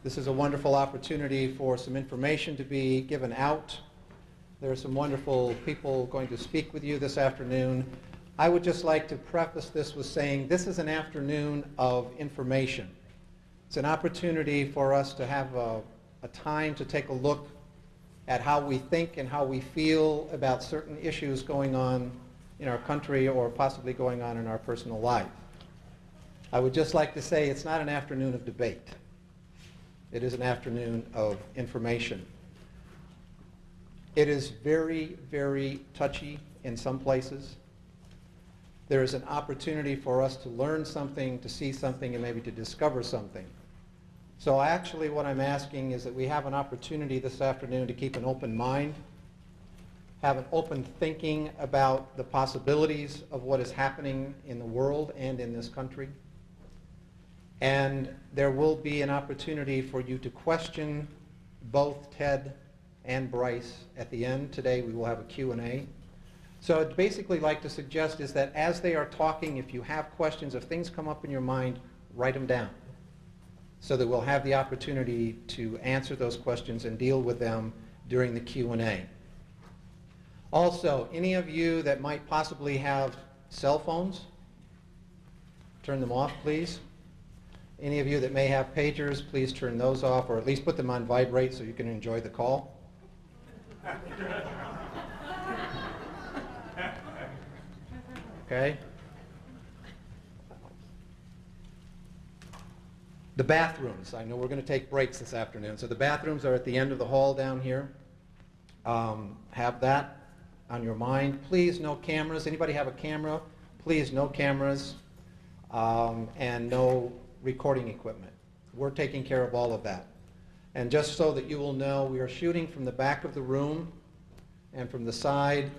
This is a wonderful opportunity for some information to be given out. There are some wonderful people going to speak with you this afternoon. I would just like to preface this with saying this is an afternoon of information. It's an opportunity for us to have a time to take a look at how we think and how we feel about certain issues going on in our country or possibly going on in our personal life. I would just like to say it's not an afternoon of debate. It is an afternoon of information. It is very, very touchy in some places. There is an opportunity for us to learn something, to see something, and maybe to discover something. So actually what I'm asking is that we have an opportunity this afternoon to keep an open mind, have an open thinking about the possibilities of what is happening in the world and in this country. And there will be an opportunity for you to question both Ted and Brice at the end. Today we will have a Q&A. So I'd basically like to suggest is that as they are talking, if you have questions, if things come up in your mind, write them down so that we'll have the opportunity to answer those questions and deal with them during the Q&A. Also, any of you that might possibly have cell phones, turn them off, please. Any of you that may have pagers, please turn those off, or at least put them on vibrate so you can enjoy the call. Okay? The bathrooms. I know we're going to take breaks this afternoon. So the bathrooms are at the end of the hall down here. Have that on your mind. Please, no cameras. Anybody have a camera? Please, no cameras and no recording equipment. We're taking care of all of that. And just so that you will know, we are shooting from the back of the room and from the side.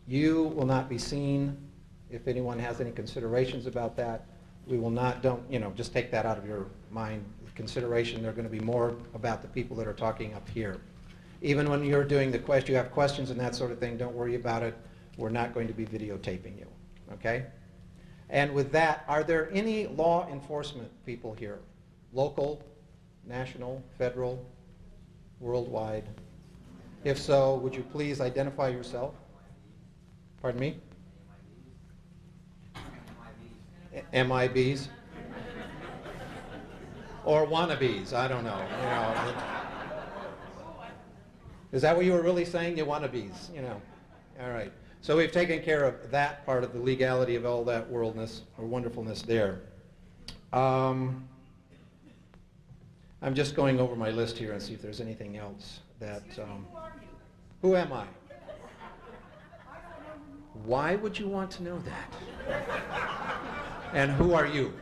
You will not be seen. If anyone has any considerations about that, we will not, just take that out of your mind. Consideration, they're going to be more about the people that are talking up here. Even when you're doing the question, you have questions and that sort of thing, don't worry about it. We're not going to be videotaping you, okay? And with that, are there any law enforcement people here? Local, national, federal, worldwide? If so, would you please identify yourself? Pardon me? MIBs? Or wannabes, I don't know. Is that what you were really saying? You wannabes, All right. So we've taken care of that part of the legality of all that worldness or wonderfulness there. I'm just going over my list here and see if there's anything else that... who am I? Why would you want to know that? And who are you?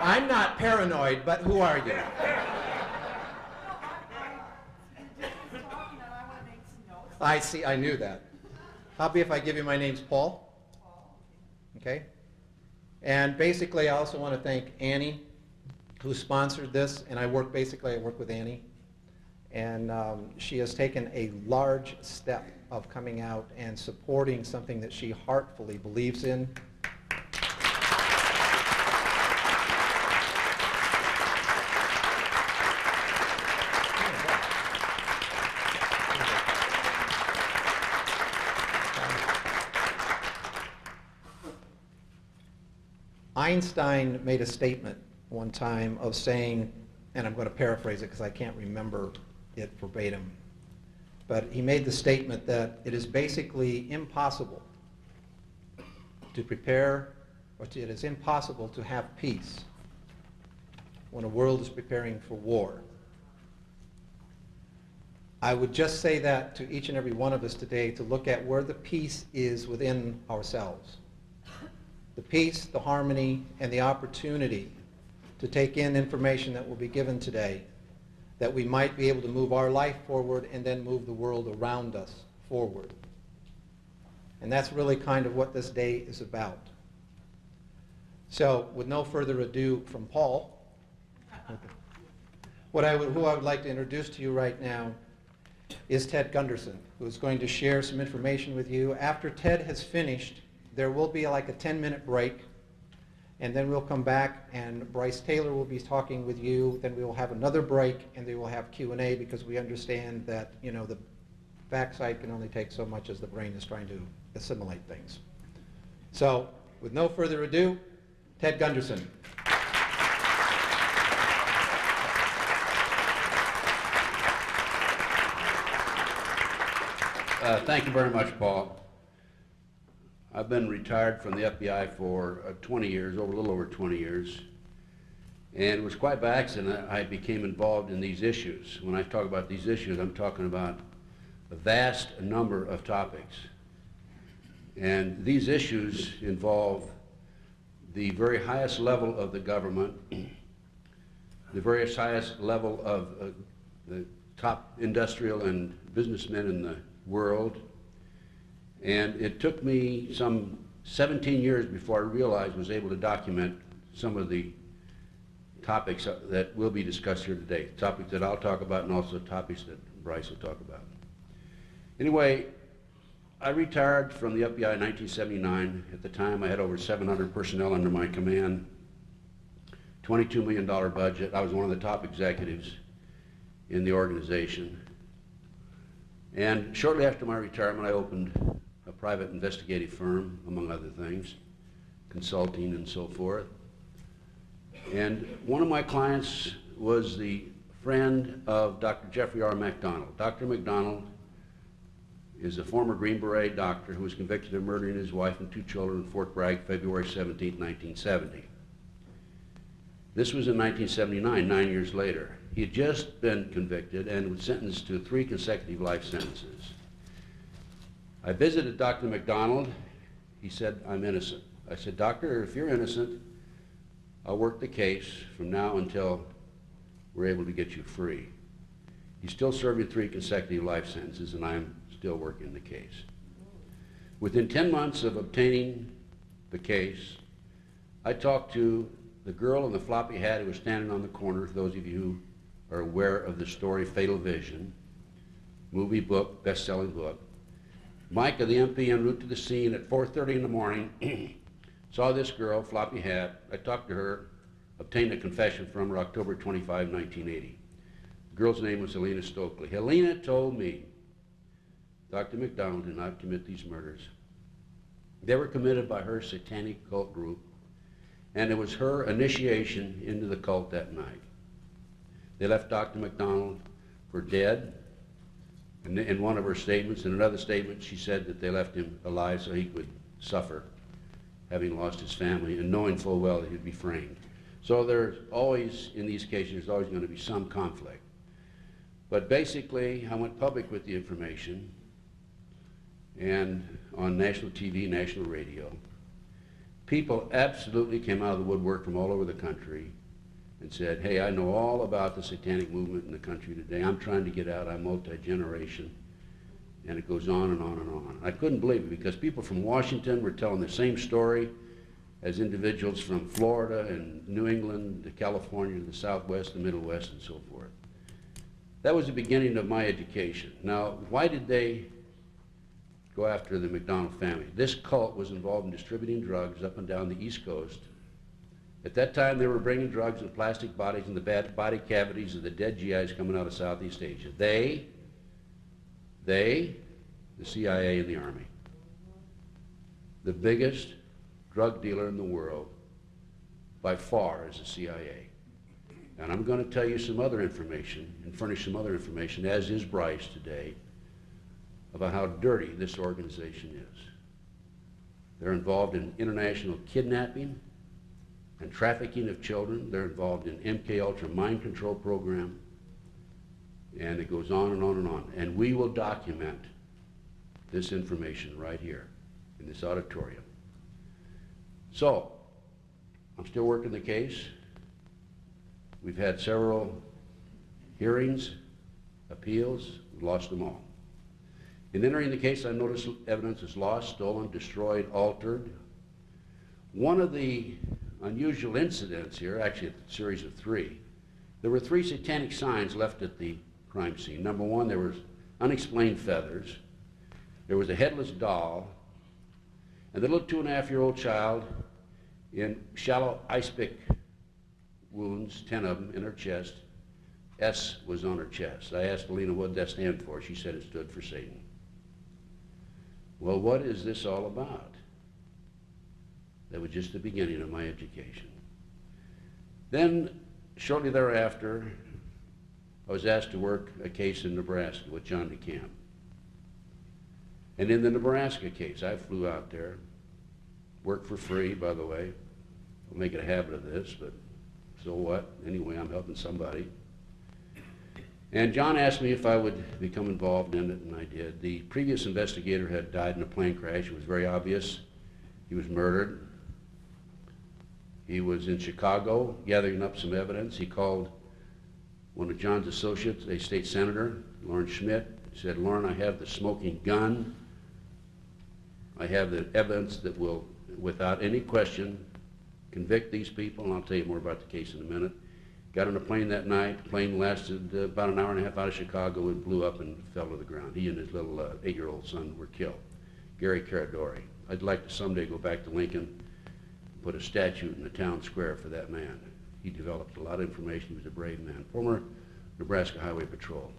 I'm not paranoid, but who are you? I see, I knew that. How about if I give you my name's Paul? Okay. And basically I also want to thank Annie, who sponsored this, and I work with Annie. And she has taken a large step of coming out and supporting something that she heartfully believes in. Einstein made a statement one time of saying, and I'm going to paraphrase it because I can't remember it verbatim, but he made the statement that it is basically impossible to prepare, or it is impossible to have peace when a world is preparing for war. I would just say that to each and every one of us today to look at where the peace is within ourselves. The peace, the harmony, and the opportunity to take in information that will be given today, that we might be able to move our life forward and then move the world around us forward. And that's really kind of what this day is about. So, with no further ado from Paul, who I would like to introduce to you right now is Ted Gunderson, who is going to share some information with you. After Ted has finished, there will be like a 10-minute break, and then we'll come back and Brice Taylor will be talking with you. Then we will have another break, and they will have Q&A, because we understand that, you know, the backside can only take so much as the brain is trying to assimilate things. So, with no further ado, Ted Gunderson. Thank you very much, Paul. I've been retired from the FBI for 20 years, a little over 20 years. And it was quite by accident I became involved in these issues. When I talk about these issues, I'm talking about a vast number of topics. And these issues involve the very highest level of the government, the very highest level of the top industrial and businessmen in the world. And it took me some 17 years before I realized I was able to document some of the topics that will be discussed here today, topics that I'll talk about and also topics that Brice will talk about. Anyway, I retired from the FBI in 1979. At the time, I had over 700 personnel under my command, $22 million budget. I was one of the top executives in the organization. And shortly after my retirement, I opened a private investigative firm, among other things, consulting and so forth. And one of my clients was the friend of Dr. Jeffrey R. MacDonald. Dr. MacDonald is a former Green Beret doctor who was convicted of murdering his wife and 2 children in Fort Bragg, February 17, 1970. This was in 1979, 9 years later. He had just been convicted and was sentenced to 3 consecutive life sentences. I visited Dr. MacDonald. He said, "I'm innocent." I said, "Doctor, if you're innocent, I'll work the case from now until we're able to get you free." He's still serving 3 consecutive life sentences, and I'm still working the case. Within 10 months of obtaining the case, I talked to the girl in the floppy hat who was standing on the corner. For those of you who are aware of the story Fatal Vision, movie, book, best-selling book. Micah, the MP, en route to the scene at 4:30 in the morning, saw this girl, floppy hat. I talked to her, obtained a confession from her October 25, 1980. The girl's name was Helena Stokely. Helena told me Dr. MacDonald did not commit these murders. They were committed by her satanic cult group, and it was her initiation into the cult that night. They left Dr. MacDonald for dead. And in one of her statements, in another statement, she said that they left him alive so he could suffer, having lost his family and knowing full well that he'd be framed. So there's always, in these cases, there's always going to be some conflict. But basically, I went public with the information, and on national TV, national radio, people absolutely came out of the woodwork from all over the country and said, "Hey, I know all about the satanic movement in the country today. I'm trying to get out. I'm multi-generation." And it goes on and on and on. I couldn't believe it, because people from Washington were telling the same story as individuals from Florida and New England to California to the Southwest, the Middle West, and so forth. That was the beginning of my education. Now, why did they go after the MacDonald family? This cult was involved in distributing drugs up and down the East Coast. At that time, they were bringing drugs in plastic bodies in the body cavities of the dead GIs coming out of Southeast Asia. They, the CIA and the Army. The biggest drug dealer in the world, by far, is the CIA. And I'm going to tell you some other information and furnish some other information, as is Brice today, about how dirty this organization is. They're involved in international kidnapping and trafficking of children. They're involved in MKULTRA mind control program, and it goes on and on and on. And we will document this information right here in this auditorium. So, I'm still working the case. We've had several hearings, appeals, we've lost them all. In entering the case, I noticed evidence is lost, stolen, destroyed, altered. One of the unusual incidents here, actually a series of 3, there were 3 satanic signs left at the crime scene. Number 1, there was unexplained feathers. There was a headless doll, and the little 2.5-year-old child in shallow ice pick wounds, 10 of them in her chest. S was on her chest. I asked Alina what that stand for. She said it stood for Satan. Well, what is this all about? That was just the beginning of my education. Then, shortly thereafter, I was asked to work a case in Nebraska with John DeCamp. And in the Nebraska case, I flew out there, worked for free, by the way. I'll make it a habit of this, but so what? Anyway, I'm helping somebody. And John asked me if I would become involved in it, and I did. The previous investigator had died in a plane crash. It was very obvious. He was murdered. He was in Chicago gathering up some evidence. He called one of John's associates, a state senator, Lauren Schmidt. He said, "Lauren, I have the smoking gun. I have the evidence that will, without any question, convict these people," and I'll tell you more about the case in a minute. Got on a plane that night. The plane lasted about an hour and a half out of Chicago and blew up and fell to the ground. He and his little 8-year-old son were killed. Gary Caradori. I'd like to someday go back to Lincoln, put a statue in the town square for that man. He developed a lot of information. He was a brave man. Former Nebraska Highway Patrol.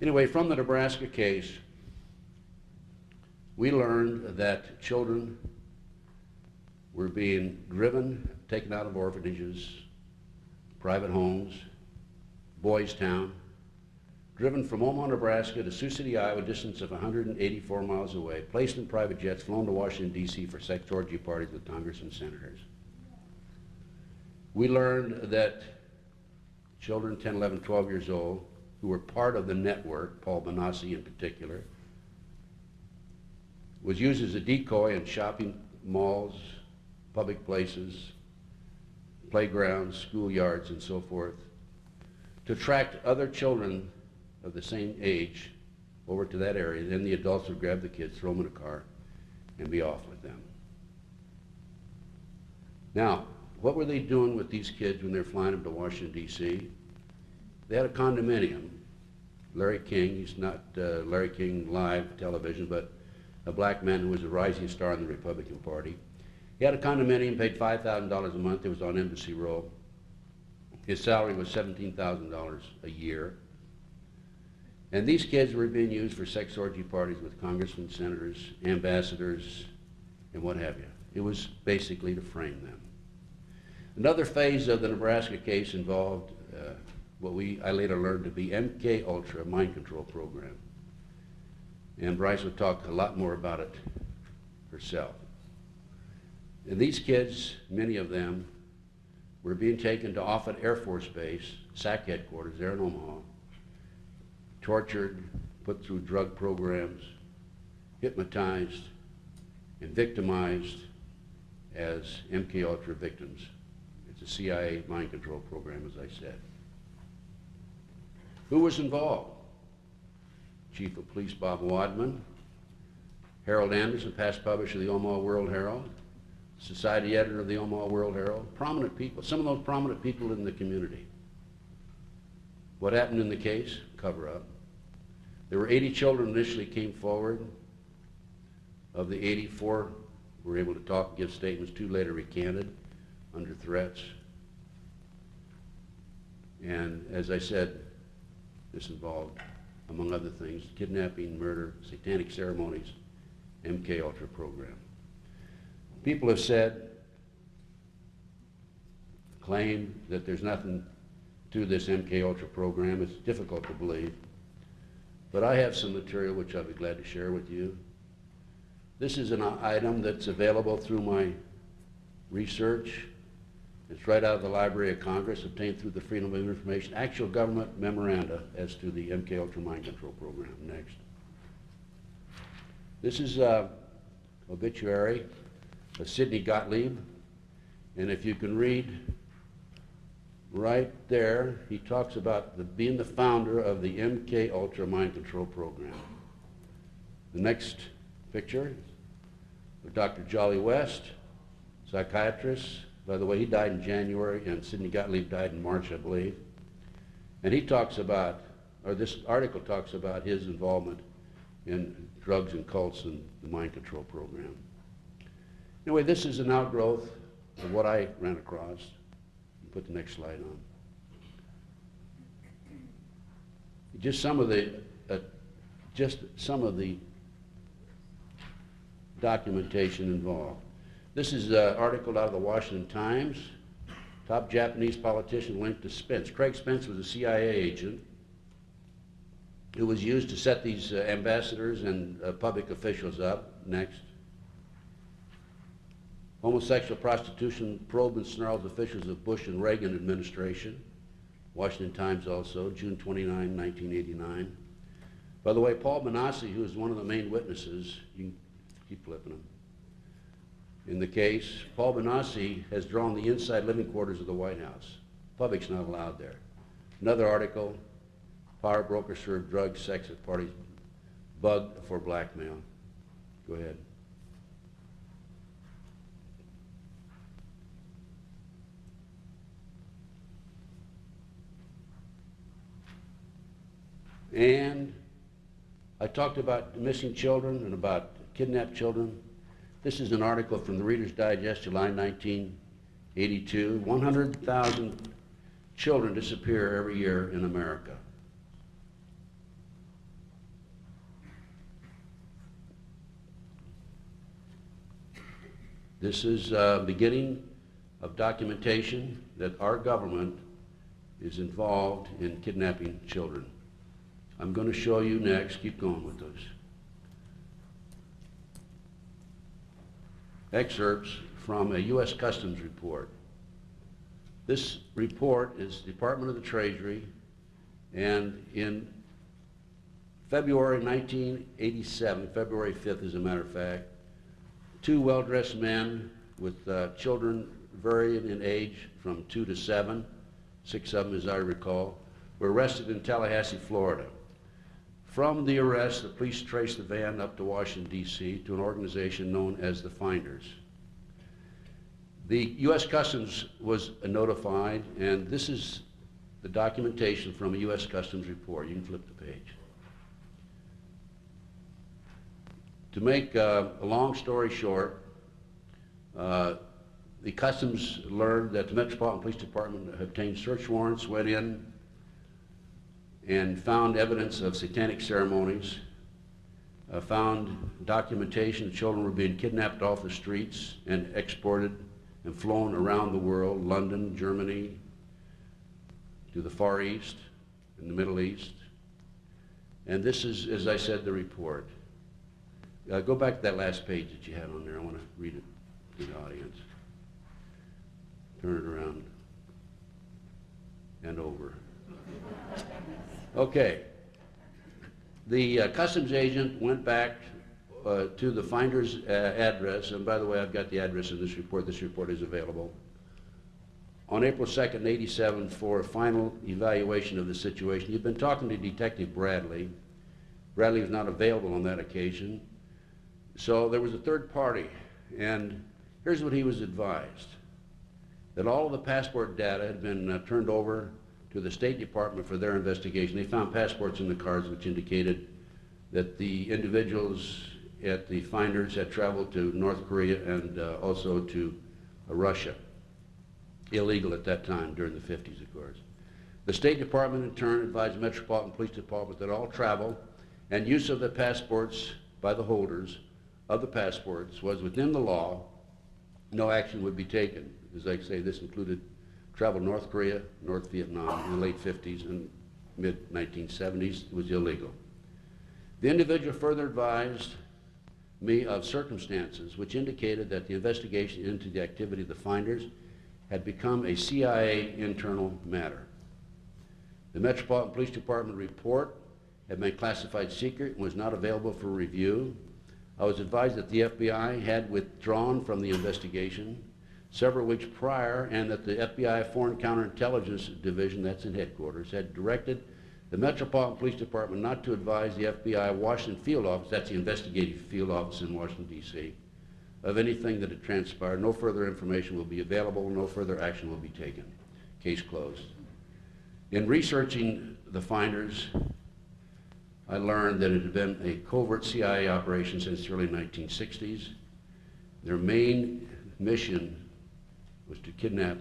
Anyway, from the Nebraska case, we learned that children were being driven, taken out of orphanages, private homes, Boys Town, driven from Omaha, Nebraska to Sioux City, Iowa, a distance of 184 miles away, placed in private jets, flown to Washington, D.C. for sex orgy parties with Congress and senators. We learned that children 10, 11, 12 years old, who were part of the network, Paul Benassi in particular, was used as a decoy in shopping malls, public places, playgrounds, schoolyards, and so forth, to attract other children of the same age over to that area. Then the adults would grab the kids, throw them in a car, and be off with them. Now, what were they doing with these kids when they were flying them to Washington, D.C.? They had a condominium. Larry King, he's not Larry King live television, but a black man who was a rising star in the Republican Party. He had a condominium, paid $5,000 a month. It was on Embassy Row. His salary was $17,000 a year. And these kids were being used for sex orgy parties with congressmen, senators, ambassadors, and what have you. It was basically to frame them. Another phase of the Nebraska case involved what I later learned to be MKULTRA, mind control program. And Brice would talk a lot more about it herself. And these kids, many of them, were being taken to Offutt Air Force Base, SAC headquarters there in Omaha, tortured, put through drug programs, hypnotized, and victimized as MKUltra victims. It's a CIA mind control program, as I said. Who was involved? Chief of Police Bob Wadman, Harold Anderson, past publisher of the Omaha World Herald, society editor of the Omaha World Herald, prominent people, some of those prominent people in the community. What happened in the case? Cover up. There were 80 children initially came forward. Of the 84 were able to talk, give statements. 2 later recanted under threats. And as I said, this involved, among other things, kidnapping, murder, satanic ceremonies, MKUltra program. People have said, claim that there's nothing to this MKUltra program. It's difficult to believe. But I have some material which I'll be glad to share with you. This is an item that's available through my research. It's right out of the Library of Congress, obtained through the Freedom of Information, actual government memoranda as to the MKUltra mind control program. Next. This is obituary of Sidney Gottlieb, and if you can read right there, he talks about being the founder of the MKUltra mind control program. The next picture of Dr. Jolly West, psychiatrist. By the way, he died in January, and Sidney Gottlieb died in March, I believe. And he talks about, or this article talks about his involvement in drugs and cults and the mind control program. Anyway, this is an outgrowth of what I ran across. Put the next slide on. Just some of the documentation involved. This is an article out of the Washington Times. Top Japanese politician linked to Spence. Craig Spence was a CIA agent who was used to set these ambassadors and public officials up. Next. Homosexual prostitution probe and snarls officials of Bush and Reagan administration. Washington Times also, June 29, 1989. By the way, Paul Benassi, who is one of the main witnesses, you can keep flipping them, in the case, Paul Benassi has drawn the inside living quarters of the White House. Public's not allowed there. Another article, power brokers serve drugs, sex at parties, bugged for blackmail. Go ahead. And I talked about missing children and about kidnapped children. This is an article from the Reader's Digest, July 1982. 100,000 children disappear every year in America. This is the beginning of documentation that our government is involved in kidnapping children. I'm going to show you next, keep going with those, excerpts from a U.S. Customs report. This report is Department of the Treasury, and in February 1987, February 5th as a matter of fact, two well-dressed men with children varying in age from 2 to 7, 6 of them as I recall, were arrested in Tallahassee, Florida. From the arrest, the police traced the van up to Washington, D.C. to an organization known as the Finders. The U.S. Customs was notified, and this is the documentation from a U.S. Customs report. You can flip the page. To make a long story short, the Customs learned that the Metropolitan Police Department obtained search warrants, went in, and found evidence of satanic ceremonies, found documentation that children were being kidnapped off the streets and exported and flown around the world, London, Germany, to the Far East and the Middle East. And this is, as I said, the report. Go back to that last page that you had on there. I want to read it to the audience. Turn it around and over. Okay. The customs agent went back to the Finder's address, and by the way, I've got the address in this report. This report is available. On April 2nd, 87, for a final evaluation of the situation. You've been talking to Detective Bradley. Bradley was not available on that occasion. So there was a third party, and here's what he was advised. That all of the passport data had been turned over to the State Department for their investigation. They found passports in the cars which indicated that the individuals at the Finders had traveled to North Korea and also to Russia. Illegal at that time, during the 50s, of course. The State Department, in turn, advised the Metropolitan Police Department that all travel and use of the passports by the holders of the passports was within the law. No action would be taken. As I say, this included travel to North Korea, North Vietnam in the late 50s and mid-1970s. It was illegal. The individual further advised me of circumstances which indicated that the investigation into the activity of the Finders had become a CIA internal matter. The Metropolitan Police Department report had been classified secret and was not available for review. I was advised that the FBI had withdrawn from the investigation several weeks prior, and that the FBI Foreign Counterintelligence Division, that's in headquarters, had directed the Metropolitan Police Department not to advise the FBI Washington Field Office, that's the investigative field office in Washington, D.C., of anything that had transpired. No further information will be available, no further action will be taken. Case closed. In researching the Finders, I learned that it had been a covert CIA operation since the early 1960s. Their main mission was to kidnap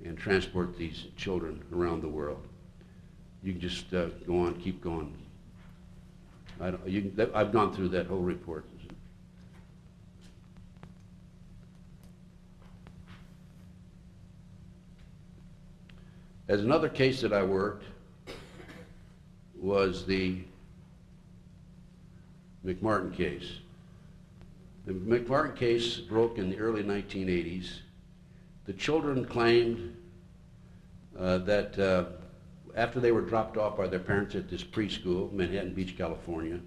and transport these children around the world. You can just go on, keep going. I've gone through that whole report. As another case that I worked was the McMartin case. The McMartin case broke in the early 1980s. The children claimed that after they were dropped off by their parents at this preschool, Manhattan Beach, California,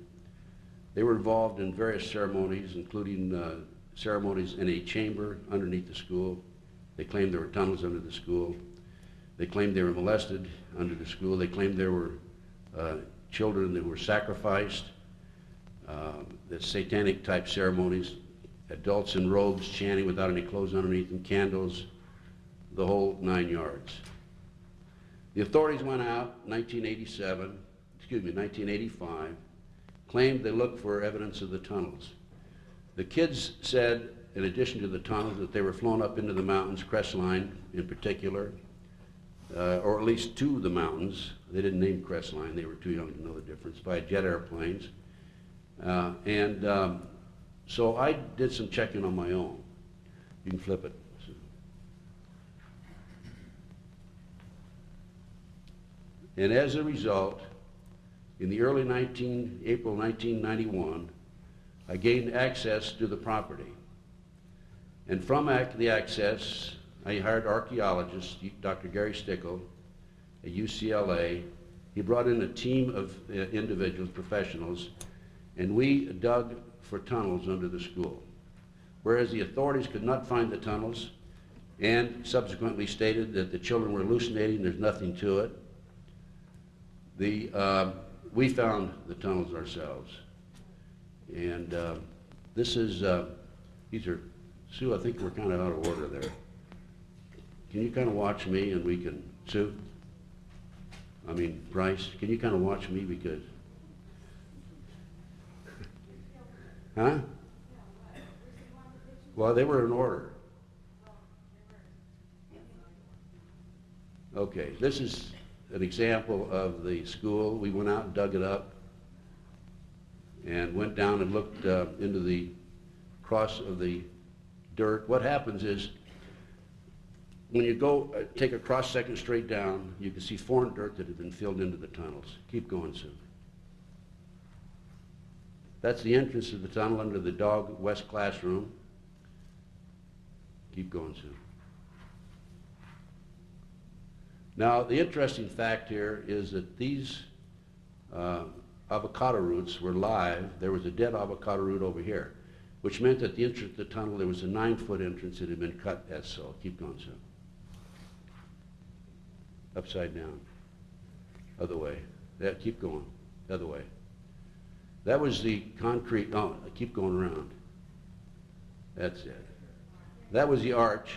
they were involved in various ceremonies, including ceremonies in a chamber underneath the school. They claimed there were tunnels under the school. They claimed they were molested under the school. They claimed there were children that were sacrificed, the satanic type ceremonies, adults in robes chanting without any clothes underneath them, candles, the whole 9 yards. The authorities went out in 1985, claimed they looked for evidence of the tunnels. The kids said, in addition to the tunnels, that they were flown up into the mountains, Crestline in particular, or at least to the mountains. They didn't name Crestline, they were too young to know the difference, by jet airplanes. So I did some checking on my own. You can flip it. And as a result, in the early April 1991, I gained access to the property. And from the access, I hired archaeologist, Dr. Gary Stickle, at UCLA. He brought in a team of individuals, professionals, and we dug for tunnels under the school. Whereas the authorities could not find the tunnels and subsequently stated that the children were hallucinating, there's nothing to it, we found the tunnels ourselves. And these are, Sue, I think we're kind of out of order there. Can you kind of watch me and we can, Sue? Brice, can you kind of watch me because, huh? Well, they were in order. Okay, this is an example of the school. We went out and dug it up and went down and looked into the cross of the dirt. What happens is when you go take a cross section straight down, you can see foreign dirt that had been filled into the tunnels. Keep going, Sue. That's the entrance to the tunnel under the Dog West classroom. Keep going, Sue. Now, the interesting fact here is that these avocado roots were live. There was a dead avocado root over here, which meant that the entrance to the tunnel, there was a 9-foot entrance that had been cut as so. Keep going, Sue. Upside down. Other way. Keep going. Other way. That was the concrete, keep going around. That's it. That was the arch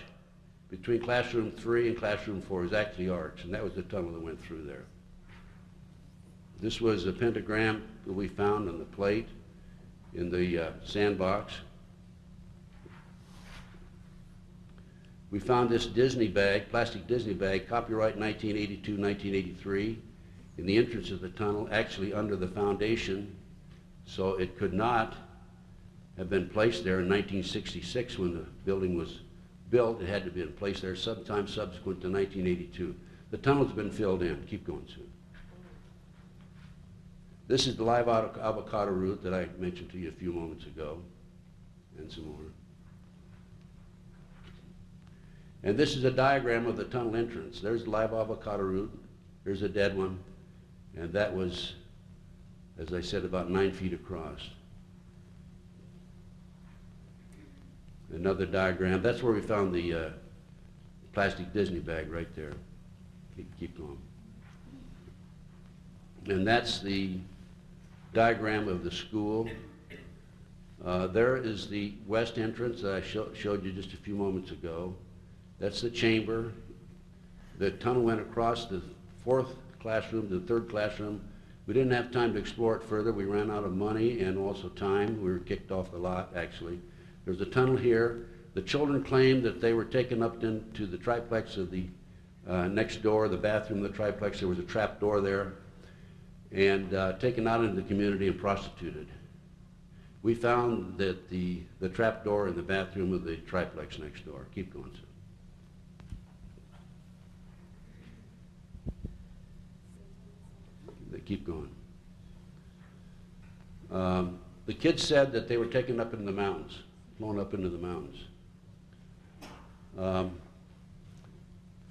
between classroom 3 and classroom 4. It was actually arch, and that was the tunnel that went through there. This was a pentagram that we found on the plate in the sandbox. We found this Disney bag, plastic Disney bag, copyright 1982, 1983, in the entrance of the tunnel, actually under the foundation, so it could not have been placed there in 1966 when the building was built. It had to be in place there sometime subsequent to 1982. The tunnel's been filled in. Keep going, Sue. This is the live avocado root that I mentioned to you a few moments ago, and some more. And this is a diagram of the tunnel entrance. There's the live avocado root. There's a dead one. And that was, as I said, about 9 feet across. Another diagram. That's where we found the plastic Disney bag right there. Keep going. And that's the diagram of the school. There is the west entrance that I showed you just a few moments ago. That's the chamber. The tunnel went across the 4th classroom to the 3rd classroom. We didn't have time to explore it further. We ran out of money and also time. We were kicked off the lot, actually. There's a tunnel here. The children claimed that they were taken up into the triplex of the next door, the bathroom of the triplex. There was a trap door there, and taken out into the community and prostituted. We found that the trap door in the bathroom of the triplex next door. Keep going, sir. They keep going. The kids said that they were taken up into the mountains, flown up into the mountains. I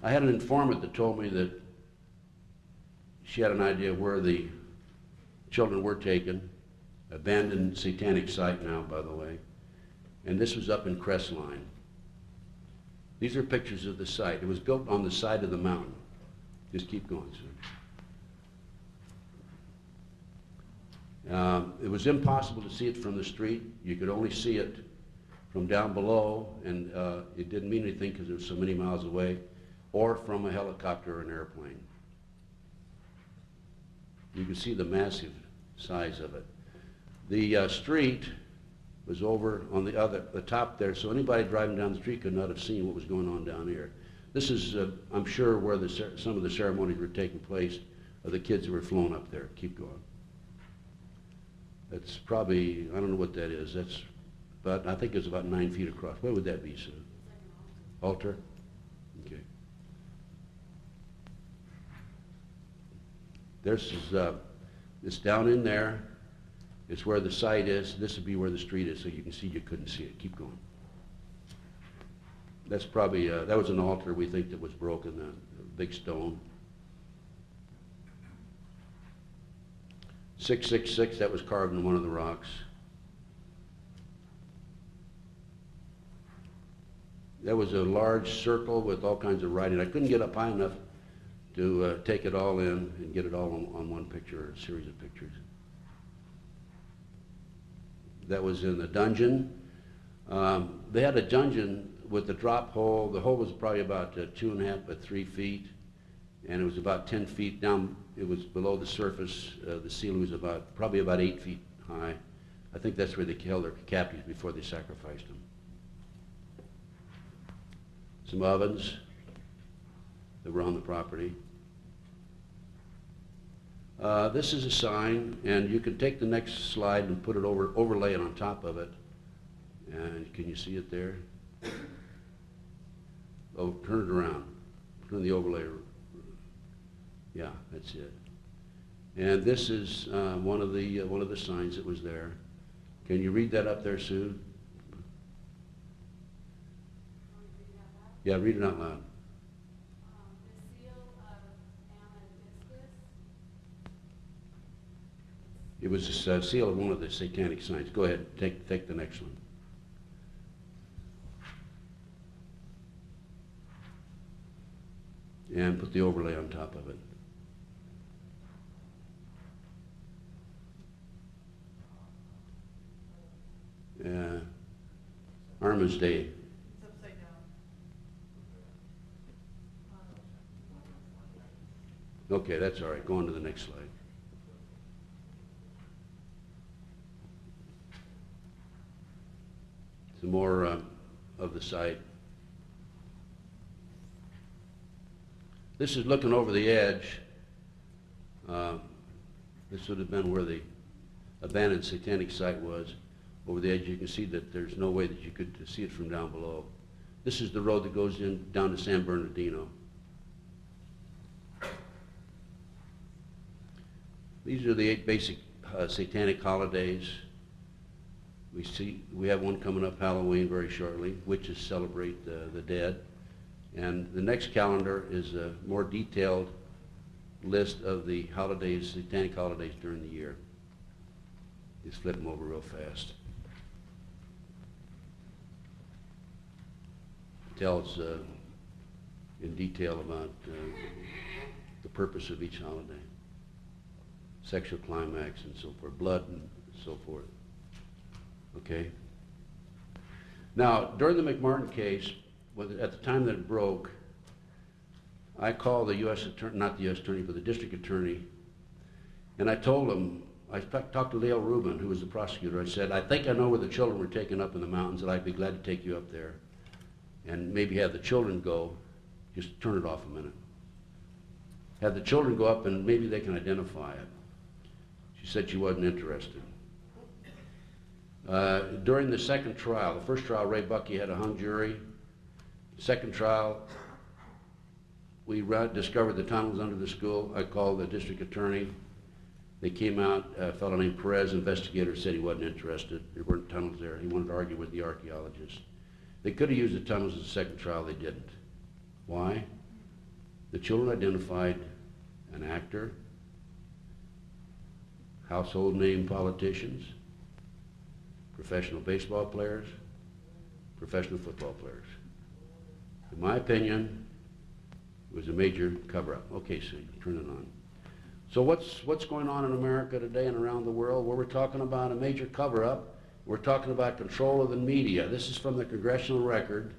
had an informant that told me that she had an idea where the children were taken. Abandoned satanic site now, by the way. And this was up in Crestline. These are pictures of the site. It was built on the side of the mountain. Just keep going, sir. It was impossible to see it from the street. You could only see it from down below, and it didn't mean anything because it was so many miles away, or from a helicopter or an airplane. You could see the massive size of it. The street was over on the top there, so anybody driving down the street could not have seen what was going on down here. This is, I'm sure, where some of the ceremonies were taking place of the kids who were flown up there. Keep going. That's probably, I don't know what that is. But I think it's about 9 feet across. What would that be, sir? Altar? Okay. It's down in there. It's where the site is. This would be where the street is, so you can see you couldn't see it. Keep going. That's probably, that was an altar we think that was broken, a big stone. 666, that was carved in one of the rocks. That was a large circle with all kinds of writing. I couldn't get up high enough to take it all in and get it all on one picture or a series of pictures. That was in the dungeon. They had a dungeon with a drop hole. The hole was probably about 2.5 by 3 feet, and it was about 10 feet down. It was below the surface. The ceiling was probably about 8 feet high. I think that's where they held their captives before they sacrificed them. Some ovens that were on the property. This is a sign, and you can take the next slide and put it overlay it on top of it. And can you see it there? Oh, turn it around. Turn the overlay. Yeah, that's it. And this is one of the signs that was there. Can you read that up there, Sue? Yeah, read it out loud. The seal of Amadiscus. It was a seal of one of the satanic signs. Go ahead, take the next one. And put the overlay on top of it. Armistice Day. It's upside down. Okay, that's all right. Go on to the next slide. Some more of the site. This is looking over the edge. This would have been where the abandoned satanic site was. Over the edge, you can see that there's no way that you could see it from down below. This is the road that goes down to San Bernardino. These are the 8 basic satanic holidays. We have one coming up, Halloween, very shortly. Witches celebrate the dead. And the next calendar is a more detailed list of the holidays, satanic holidays during the year. Just flip them over real fast. Tells in detail about the purpose of each holiday. Sexual climax and so forth, blood and so forth. Okay? Now, during the McMartin case, at the time that it broke, I called the U.S. attorney, not the U.S. attorney, but the district attorney, and I told him, I talked to Dale Rubin, who was the prosecutor. I said, I think I know where the children were taken up in the mountains, and I'd be glad to take you up there. and maybe have the children go, just turn it off a minute. Have the children go up and maybe they can identify it. She said she wasn't interested. During the second trial, the first trial, Ray Buckey had a hung jury. Second trial, we discovered the tunnels under the school. I called the district attorney. They came out, a fellow named Perez, investigator, said he wasn't interested. There weren't tunnels there. He wanted to argue with the archaeologists. They could have used the tunnels in the second trial, they didn't. Why? The children identified an actor, household name politicians, professional baseball players, professional football players. In my opinion, it was a major cover-up. Okay, Sue, turn it on. So what's going on in America today and around the world? Where we're talking about a major cover-up, we're talking about control of the media. This is from the Congressional Record,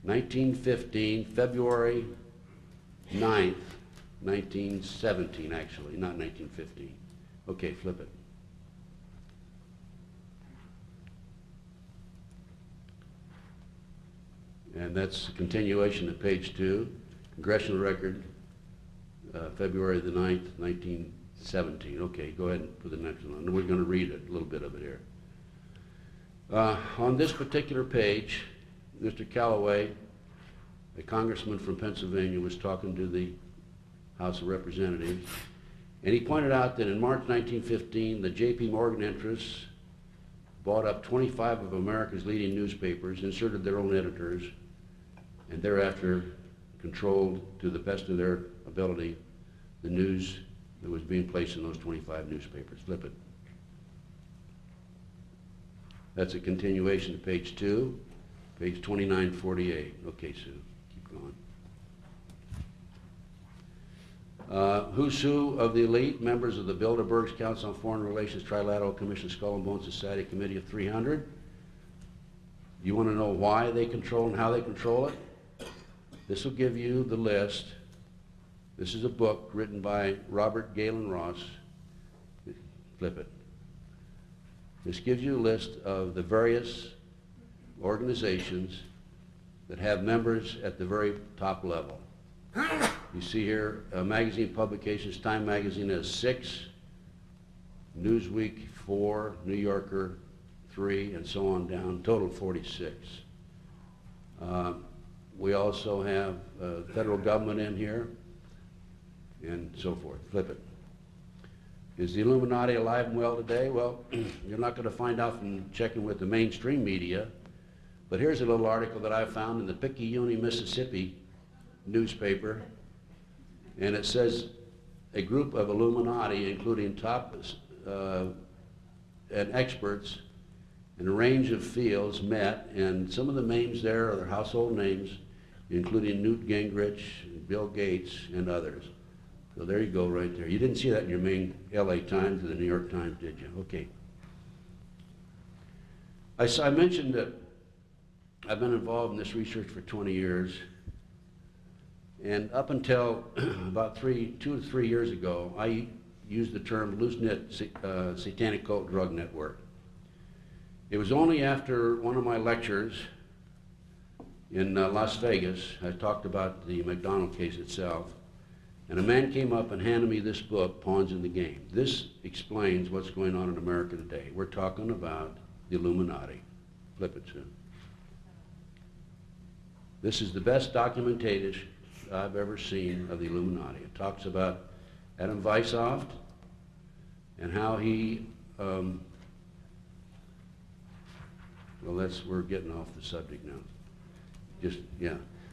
1915, February 9th, 1917 actually, not 1915. Okay, flip it. And that's a continuation of page 2, Congressional Record, February the 9th, 1917. Okay, go ahead and put the next one on. We're going to read a little bit of it here. On this particular page, Mr. Callaway, a congressman from Pennsylvania, was talking to the House of Representatives, and he pointed out that in March 1915, the J.P. Morgan interests bought up 25 of America's leading newspapers, inserted their own editors, and thereafter controlled, to the best of their ability, the news that was being placed in those 25 newspapers. Flip it. That's a continuation of page 2, page 2948. Okay, Sue, keep going. Who's who of the elite, members of the Bilderberg's Council on Foreign Relations, Trilateral Commission, Skull and Bone Society Committee of 300. You want to know why they control and how they control it? This will give you the list. This is a book written by Robert Galen Ross. Flip it. This gives you a list of the various organizations that have members at the very top level. You see here, magazine publications, Time Magazine has 6, Newsweek 4, New Yorker 3, and so on down, total 46. We also have federal government in here, and so forth. Flip it. Is the Illuminati alive and well today? Well, you're not going to find out from checking with the mainstream media, but here's a little article that I found in the Picayune, Mississippi newspaper, and it says a group of Illuminati, including top and experts in a range of fields, met, and some of the names there are their household names, including Newt Gingrich, Bill Gates, and others. So there you go right there. You didn't see that in your main LA Times or the New York Times, did you? Okay. I mentioned that I've been involved in this research for 20 years. And up until about 2 to 3 years ago, I used the term loose-knit satanic cult drug network. It was only after one of my lectures in Las Vegas, I talked about the McDonald case itself, and a man came up and handed me this book, Pawns in the Game. This explains what's going on in America today. We're talking about the Illuminati. Flip it, Sue. This is the best documentation I've ever seen of the Illuminati. It talks about Adam Weishaupt and how he, well, we're getting off the subject now.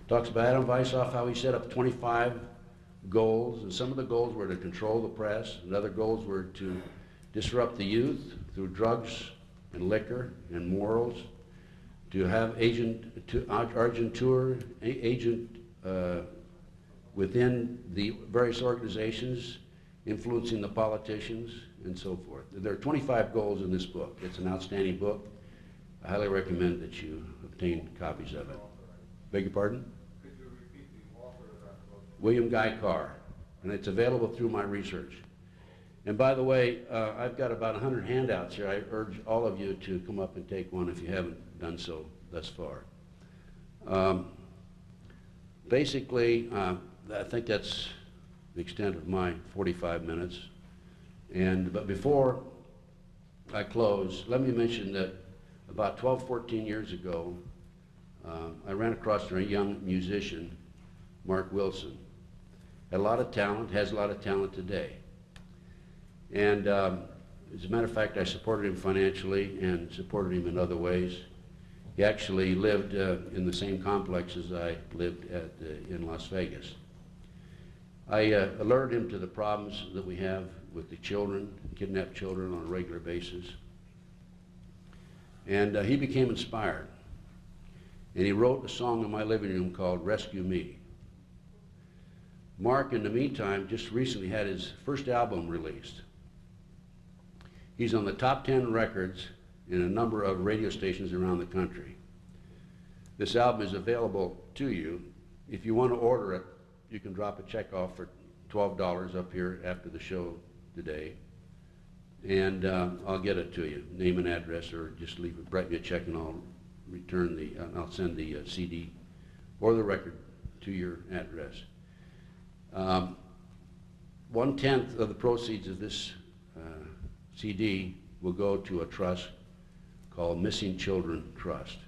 Talks about Adam Weishaupt, how he set up 25 goals, and some of the goals were to control the press, and other goals were to disrupt the youth through drugs and liquor and morals, to have agent within the various organizations, influencing the politicians, and so forth. There are 25 goals in this book. It's an outstanding book. I highly recommend that you obtain copies of it. Beg your pardon? Could you repeat the author of that book? William Guy Carr, and it's available through my research. And by the way, I've got about 100 handouts here. I urge all of you to come up and take one if you haven't done so thus far. Basically, I think that's the extent of my 45 minutes. But before I close, let me mention that about 12, 14 years ago, I ran across a young musician, Mark Wilson. Had a lot of talent, has a lot of talent today. And as a matter of fact, I supported him financially and supported him in other ways. He actually lived in the same complex as I lived in Las Vegas. I alerted him to the problems that we have with the children, kidnapped children on a regular basis. And he became inspired. And he wrote a song in my living room called Rescue Me. Mark, in the meantime, just recently had his first album released. He's on the top 10 records in a number of radio stations around the country. This album is available to you. If you want to order it, you can drop a check off for $12 up here after the show today. And I'll get it to you, name and address, or just write me a check and I'll I'll send the CD or the record to your address. 1/10 of the proceeds of this CD will go to a trust called Missing Children Trust.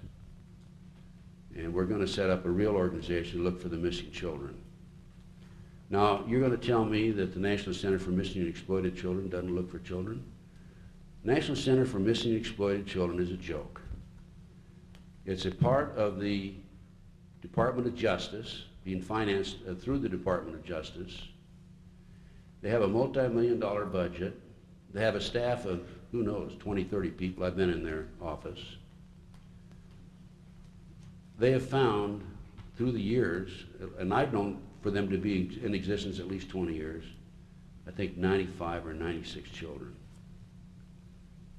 And we're going to set up a real organization to look for the missing children. Now, you're going to tell me that the National Center for Missing and Exploited Children doesn't look for children? National Center for Missing and Exploited Children is a joke. It's a part of the Department of Justice, being financed through the Department of Justice. They have a multi-million-dollar budget. They have a staff of, who knows, 20, 30 people. I've been in their office. They have found through the years, and I've known for them to be in existence at least 20 years, I think 95 or 96 children.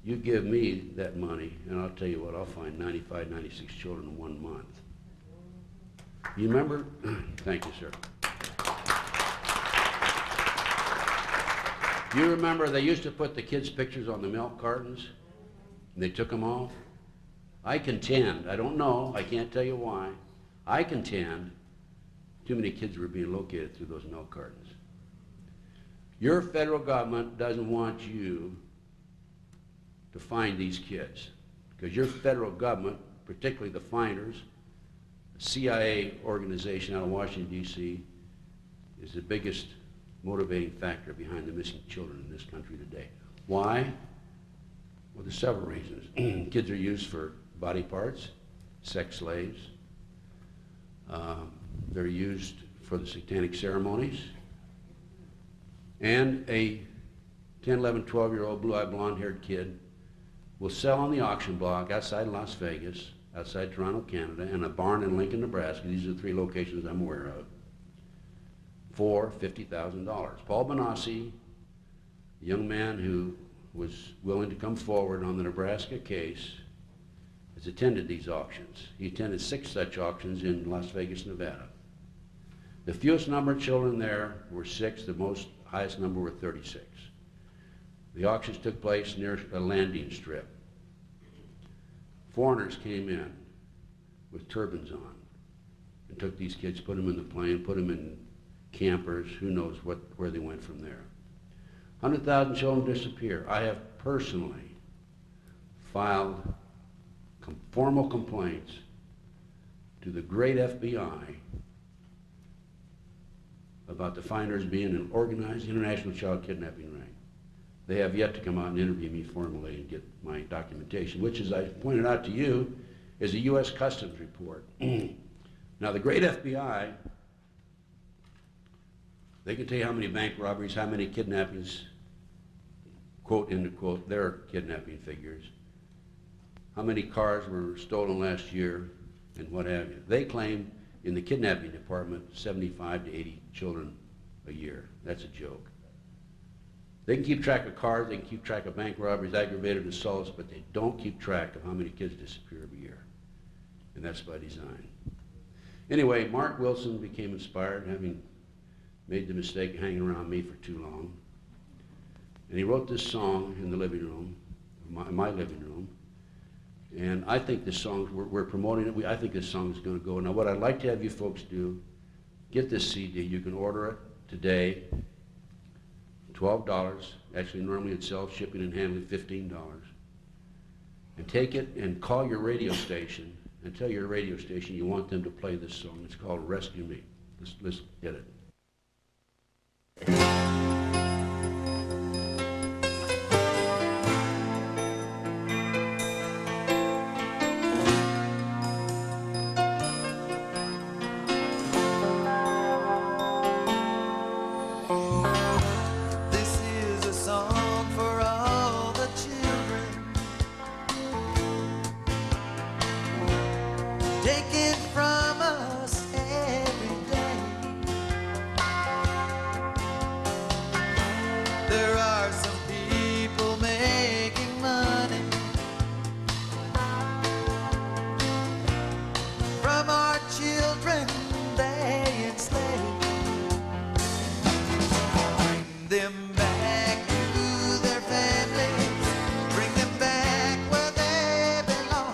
You give me that money, and I'll tell you what, I'll find 95, 96 children in 1 month. You remember? Thank you, sir. Do you remember they used to put the kids' pictures on the milk cartons, and they took them off? I contend, I don't know, I can't tell you why, I contend too many kids were being located through those milk cartons. Your federal government doesn't want you to find these kids, because your federal government, particularly the finders, the CIA organization out of Washington, D.C., is the biggest motivating factor behind the missing children in this country today. Why? Well, there's several reasons. Kids are used for body parts, sex slaves. They're used for the satanic ceremonies. And a 10, 11, 12-year-old blue-eyed, blonde-haired kid will sell on the auction block outside Las Vegas, outside Toronto, Canada, and a barn in Lincoln, Nebraska, these are the 3 locations I'm aware of, for $50,000. Paul Benassi, a young man who was willing to come forward on the Nebraska case, has attended these auctions. He attended 6 such auctions in Las Vegas, Nevada. The fewest number of children there were 6, the highest number were 36. The auctions took place near a landing strip. Foreigners came in with turbans on and took these kids, put them in the plane, put them in campers, who knows where they went from there. 100,000 children disappear. I have personally filed formal complaints to the great FBI about the finders being an organized international child kidnapping ring. They have yet to come out and interview me formally and get my documentation, which, as I pointed out to you, is a U.S. Customs report. Now, the great FBI, they can tell you how many bank robberies, how many kidnappings, quote, end of quote, their kidnapping figures, how many cars were stolen last year, and what have you. They claim in the kidnapping department 75 to 80 children a year. That's a joke. They can keep track of cars, they can keep track of bank robberies, aggravated assaults, but they don't keep track of how many kids disappear every year. And that's by design. Anyway, Mark Wilson became inspired, having made the mistake of hanging around me for too long. And he wrote this song in the living room, my living room. And I think this song, we're promoting it. I think this song is going to go. Now, what I'd like to have you folks do, get this CD. You can order it today, $12. Actually, normally it sells shipping and handling $15. And take it and call your radio station and tell your radio station you want them to play this song. It's called Rescue Me. Let's get it. This is a song for all the children taken from us every day. There are some people making money from our children they enslave. Bring them back to their families, bring them back where they belong.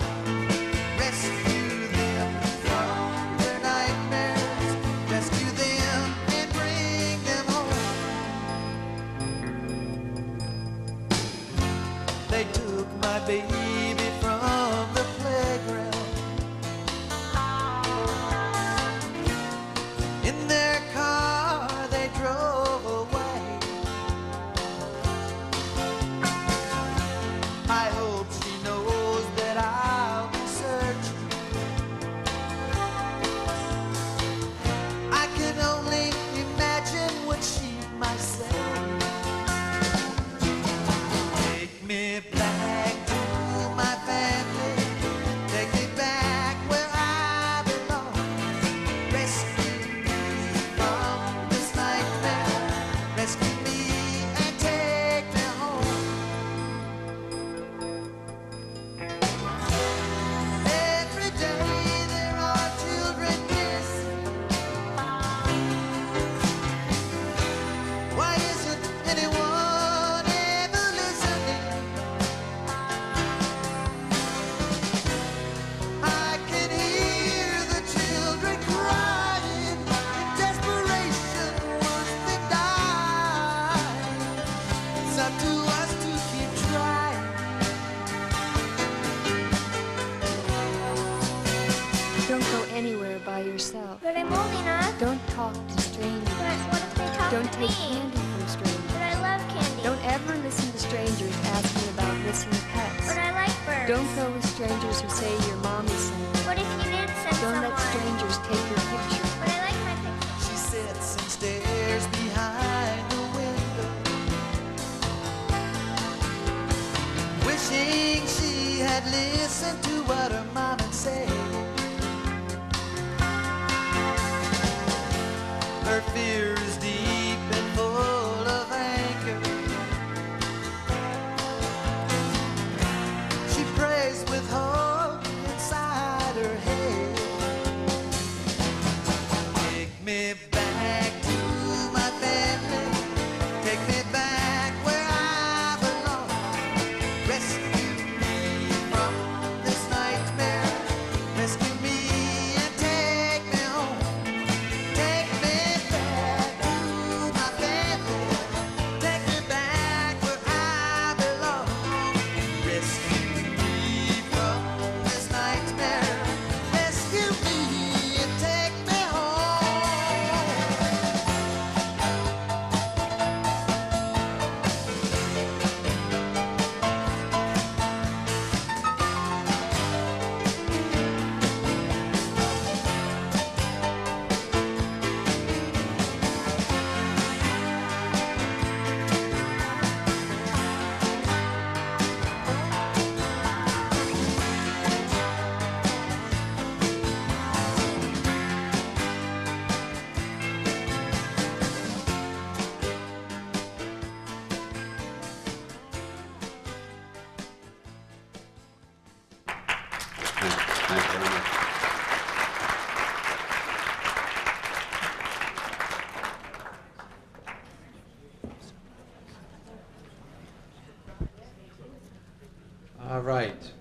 Rescue them from their nightmares, rescue them and bring them home. They took my baby from the playground. In their car they drove away. I hope she knows that I'll be searching. I can only imagine what she might say. Take me back to my family. Take me back where I belong. Rescue me from this nightmare. Rescue me and take me home. Every day there are children missing. Why isn't anyone ever listening? I can hear the children crying in desperation once they die. It's up to us to keep trying. Don't go anywhere by yourself. But I'm old enough. Don't talk to strangers. But what if they talk Don't to take me? candy from strangers. But I love candy. Don't ever listen to strangers asking about missing pets. But I like birds. Don't go with strangers who say your mom is somewhere. What if you did send Don't someone? let strangers take your picture. But I like my picture. She sits and stares behind the window, wishing she had listened to what her mom had said. Her fear is deep and full of anger. She prays with hope inside her head. Take me back to my family. Take me back where I belong. Rescue me from this nightmare. Rescue me and take me home. Take me back to my family. Take me back where I belong. Rescue me from this nightmare. Rescue me and take me home. Thanks very much. All right.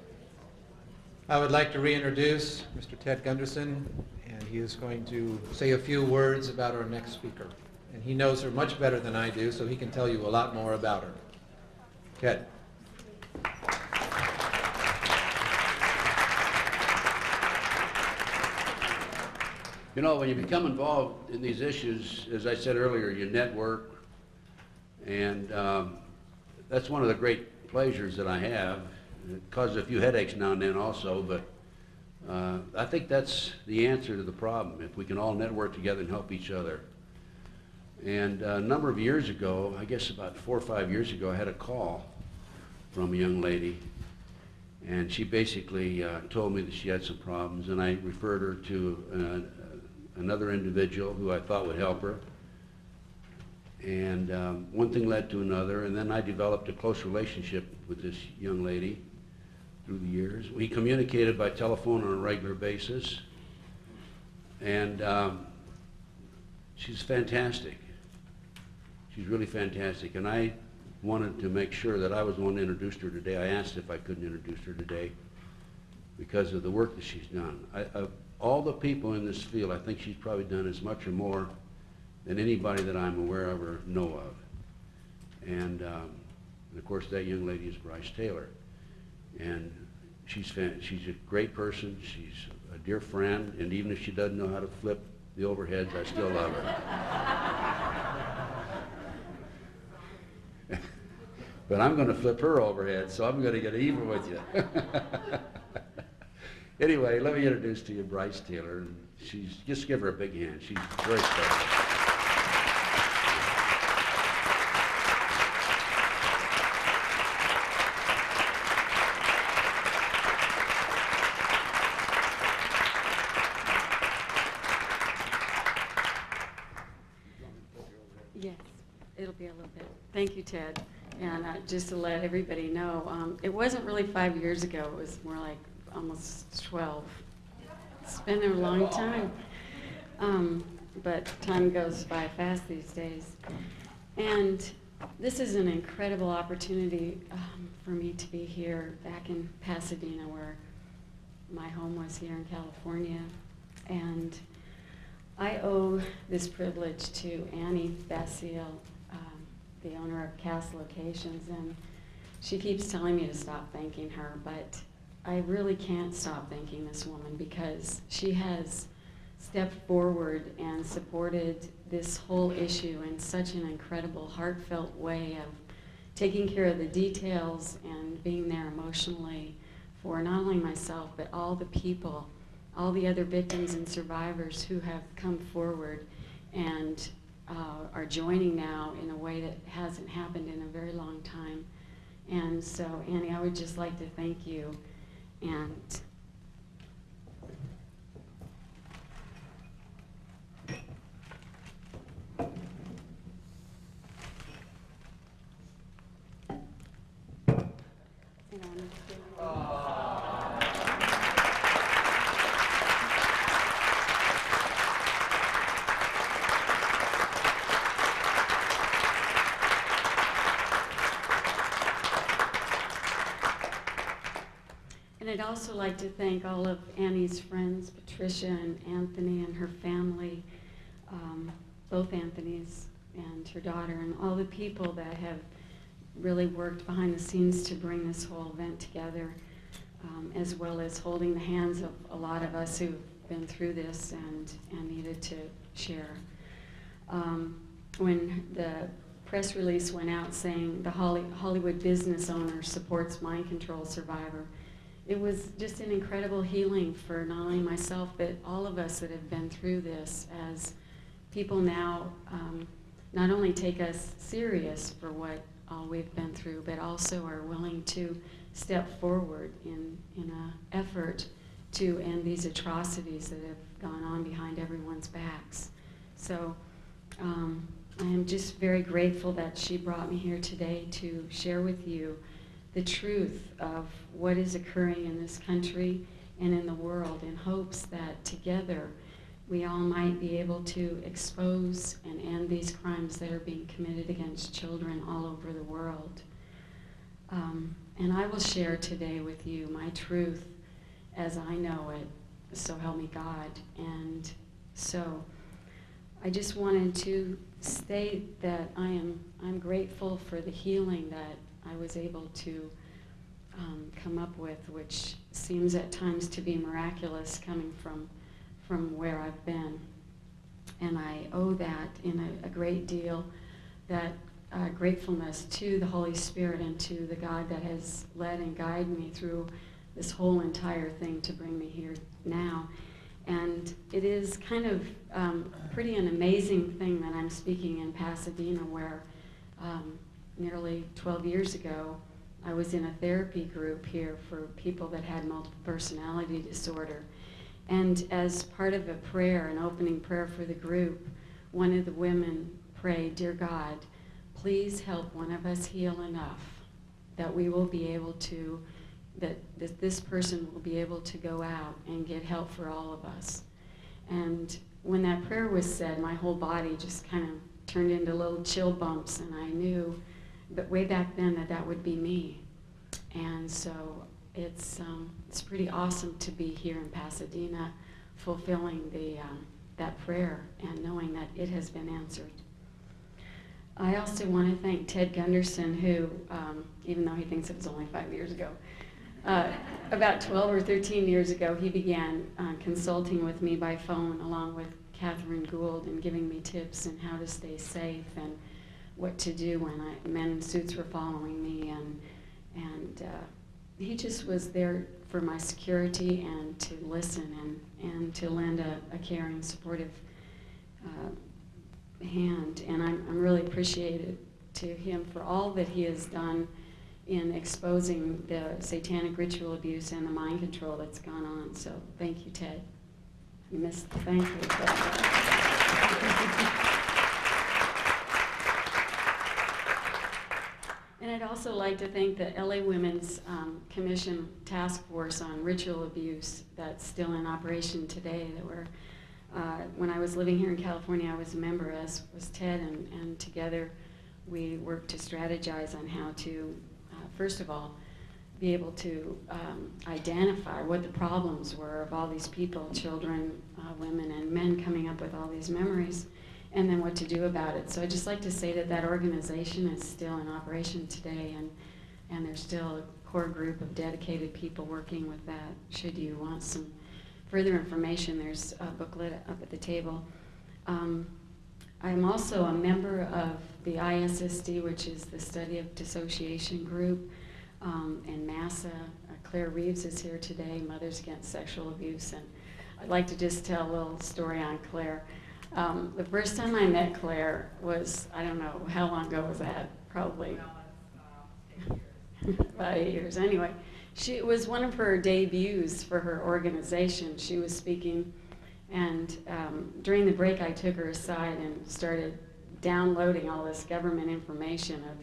I would like to reintroduce Mr. Ted Gunderson, and he is going to say a few words about our next speaker. And he knows her much better than I do, so he can tell you a lot more about her. Ted. You know, when you become involved in these issues, as I said earlier, you network, and that's one of the great pleasures that I have. It causes a few headaches now and then also, but I think that's the answer to the problem, if we can all network together and help each other. And a number of years ago, I guess about 4 or 5 years ago, I had a call from a young lady, and she basically told me that she had some problems, and I referred her to another individual who I thought would help her. And one thing led to another, and then I developed a close relationship with this young lady through the years. We communicated by telephone on a regular basis, and she's fantastic. She's really fantastic, and I wanted to make sure that I was the one that introduced her today. I asked if I couldn't introduce her today because of the work that she's done. Of all the people in this field, I think she's probably done as much or more than anybody that I'm aware of or know of. And of course, that young lady is Brice Taylor. And she's a great person. She's a dear friend. And even if she doesn't know how to flip the overheads, I still love her. But I'm going to flip her overhead, so I'm going to get even with you. Anyway, let me introduce to you Brice Taylor. And just give her a big hand. She's very special. Yes, it'll be a little bit. Thank you, Ted. And just to let everybody know, it wasn't really 5 years ago. It was more like almost 12. It's been a long time. But time goes by fast these days. And this is an incredible opportunity for me to be here back in Pasadena, where my home was here in California. And I owe this privilege to Annie Basile, the owner of Cast Locations, and she keeps telling me to stop thanking her, but I really can't stop thanking this woman because she has stepped forward and supported this whole issue in such an incredible, heartfelt way of taking care of the details and being there emotionally for not only myself, but all the people, all the other victims and survivors who have come forward and are joining now in a way that hasn't happened in a very long time. And so, Annie, I would just like to thank you. And I'd also like to thank all of Annie's friends, Patricia and Anthony and her family, both Anthony's and her daughter, and all the people that have really worked behind the scenes to bring this whole event together, as well as holding the hands of a lot of us who've been through this and needed to share. When the press release went out saying the Hollywood business owner supports mind control survivor, it was just an incredible healing for not only myself, but all of us that have been through this, as people now not only take us serious for what all we've been through, but also are willing to step forward in an effort to end these atrocities that have gone on behind everyone's backs. So I am just very grateful that she brought me here today to share with you the truth of what is occurring in this country and in the world, in hopes that together we all might be able to expose and end these crimes that are being committed against children all over the world. And I will share today with you my truth as I know it, so help me God. And so I just wanted to state that I'm grateful for the healing that I was able to come up with, which seems at times to be miraculous coming from where I've been. And I owe that in a great deal, that gratefulness to the Holy Spirit and to the God that has led and guided me through this whole entire thing to bring me here now. And it is kind of pretty an amazing thing that I'm speaking in Pasadena, where nearly 12 years ago, I was in a therapy group here for people that had multiple personality disorder. And as part of a prayer, an opening prayer for the group, one of the women prayed, "Dear God, please help one of us heal enough that we will be able to, that this person will be able to go out and get help for all of us." And when that prayer was said, my whole body just kind of turned into little chill bumps, and I knew that way back then that would be me. And so it's pretty awesome to be here in Pasadena fulfilling that prayer and knowing that it has been answered. I also want to thank Ted Gunderson, who, even though he thinks it was only 5 years ago, about 12 or 13 years ago, he began consulting with me by phone along with Catherine Gould and giving me tips on how to stay safe and what to do when men in suits were following me. And he just was there for my security and to listen and to lend a caring, supportive hand. And I'm really appreciative to him for all that he has done in exposing the satanic ritual abuse and the mind control that's gone on. So thank you, Ted. You missed the thank you. And I'd also like to thank the LA Women's Commission Task Force on Ritual Abuse that's still in operation today. That were, when I was living here in California, I was a member, as was Ted, and together we worked to strategize on how to, first of all, be able to identify what the problems were of all these people, children, women, and men coming up with all these memories, and then what to do about it. So I'd just like to say that organization is still in operation today, and there's still a core group of dedicated people working with that. Should you want some further information, there's a booklet up at the table. I'm also a member of the ISSD, which is the Study of Dissociation group, and MASA. Claire Reeves is here today, Mothers Against Sexual Abuse, and I'd like to just tell a little story on Claire. The first time I met Claire was, I don't know, how long ago was that? Probably about 8 years. Anyway, it was one of her debuts for her organization. She was speaking, and during the break I took her aside and started downloading all this government information of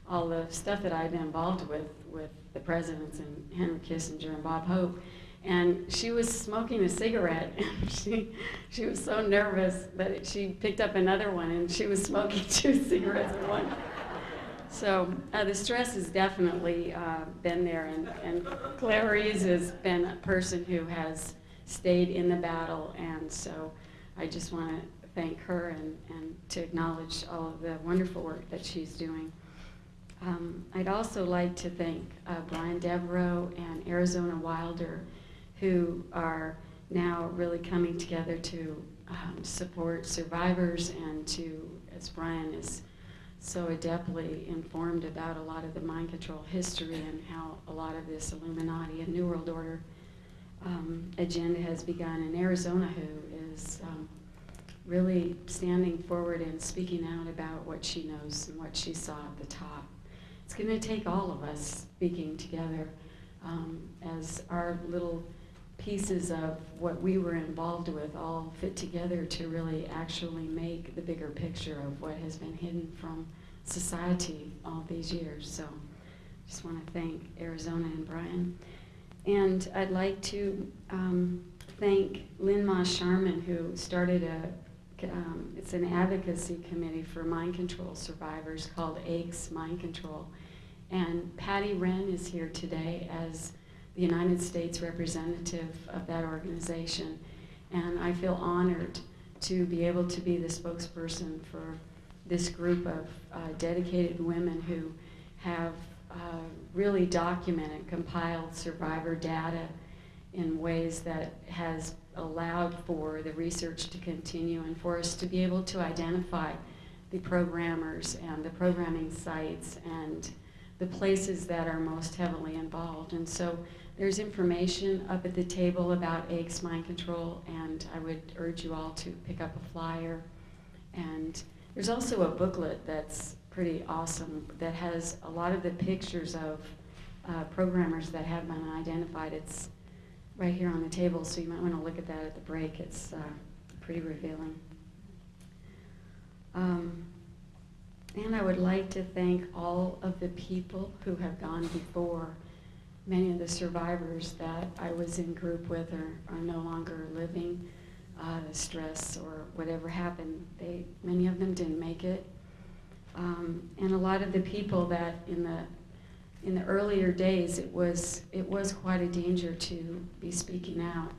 all the stuff that I'd been involved with the presidents and Henry Kissinger and Bob Hope. And she was smoking a cigarette, and she was so nervous that she picked up another one, and she was smoking 2 cigarettes at once. So the stress has definitely been there, and Claire Reeves has been a person who has stayed in the battle, and so I just want to thank her and to acknowledge all of the wonderful work that she's doing. I'd also like to thank Brian Devereaux and Arizona Wilder, who are now really coming together to support survivors and to, as Brian is so adeptly informed about a lot of the mind control history and how a lot of this Illuminati and New World Order agenda has begun in Arizona, who is really standing forward and speaking out about what she knows and what she saw at the top. It's going to take all of us speaking together as our little pieces of what we were involved with all fit together to really actually make the bigger picture of what has been hidden from society all these years. So just want to thank Arizona and Brian. And I'd like to thank Lynn Ma Sharman, who started it's an advocacy committee for mind control survivors called AICS Mind Control. And Patty Wren is here today as the United States representative of that organization, and I feel honored to be able to be the spokesperson for this group of dedicated women who have really documented, compiled survivor data in ways that has allowed for the research to continue and for us to be able to identify the programmers and the programming sites and the places that are most heavily involved. And so there's information up at the table about AICS mind control, and I would urge you all to pick up a flyer. And there's also a booklet that's pretty awesome that has a lot of the pictures of programmers that have been identified. It's right here on the table, so you might want to look at that at the break. It's pretty revealing. And I would like to thank all of the people who have gone before. Many of the survivors that I was in group with are no longer living. Stress or whatever happened, many of them didn't make it. And a lot of the people that in the earlier days, it was quite a danger to be speaking out.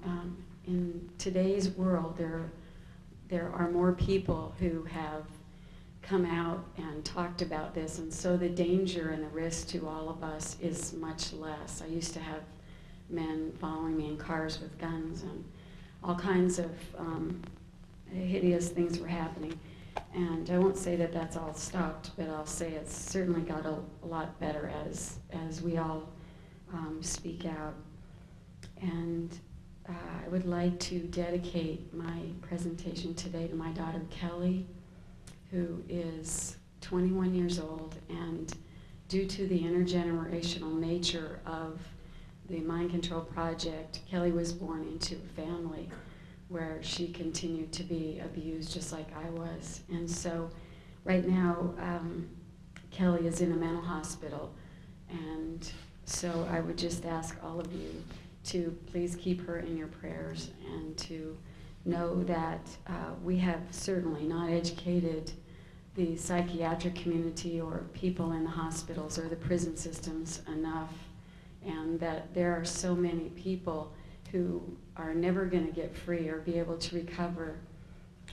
In today's world, there are more people who have come out and talked about this, and so the danger and the risk to all of us is much less. I used to have men following me in cars with guns, and all kinds of hideous things were happening. And I won't say that that's all stopped, but I'll say it's certainly got a lot better as we all speak out. And I would like to dedicate my presentation today to my daughter Kelly, who is 21 years old, and due to the intergenerational nature of the Mind Control Project, Kelly was born into a family where she continued to be abused just like I was. And so right now, Kelly is in a mental hospital, and so I would just ask all of you to please keep her in your prayers and to know that we have certainly not educated the psychiatric community or people in the hospitals or the prison systems enough, and that there are so many people who are never going to get free or be able to recover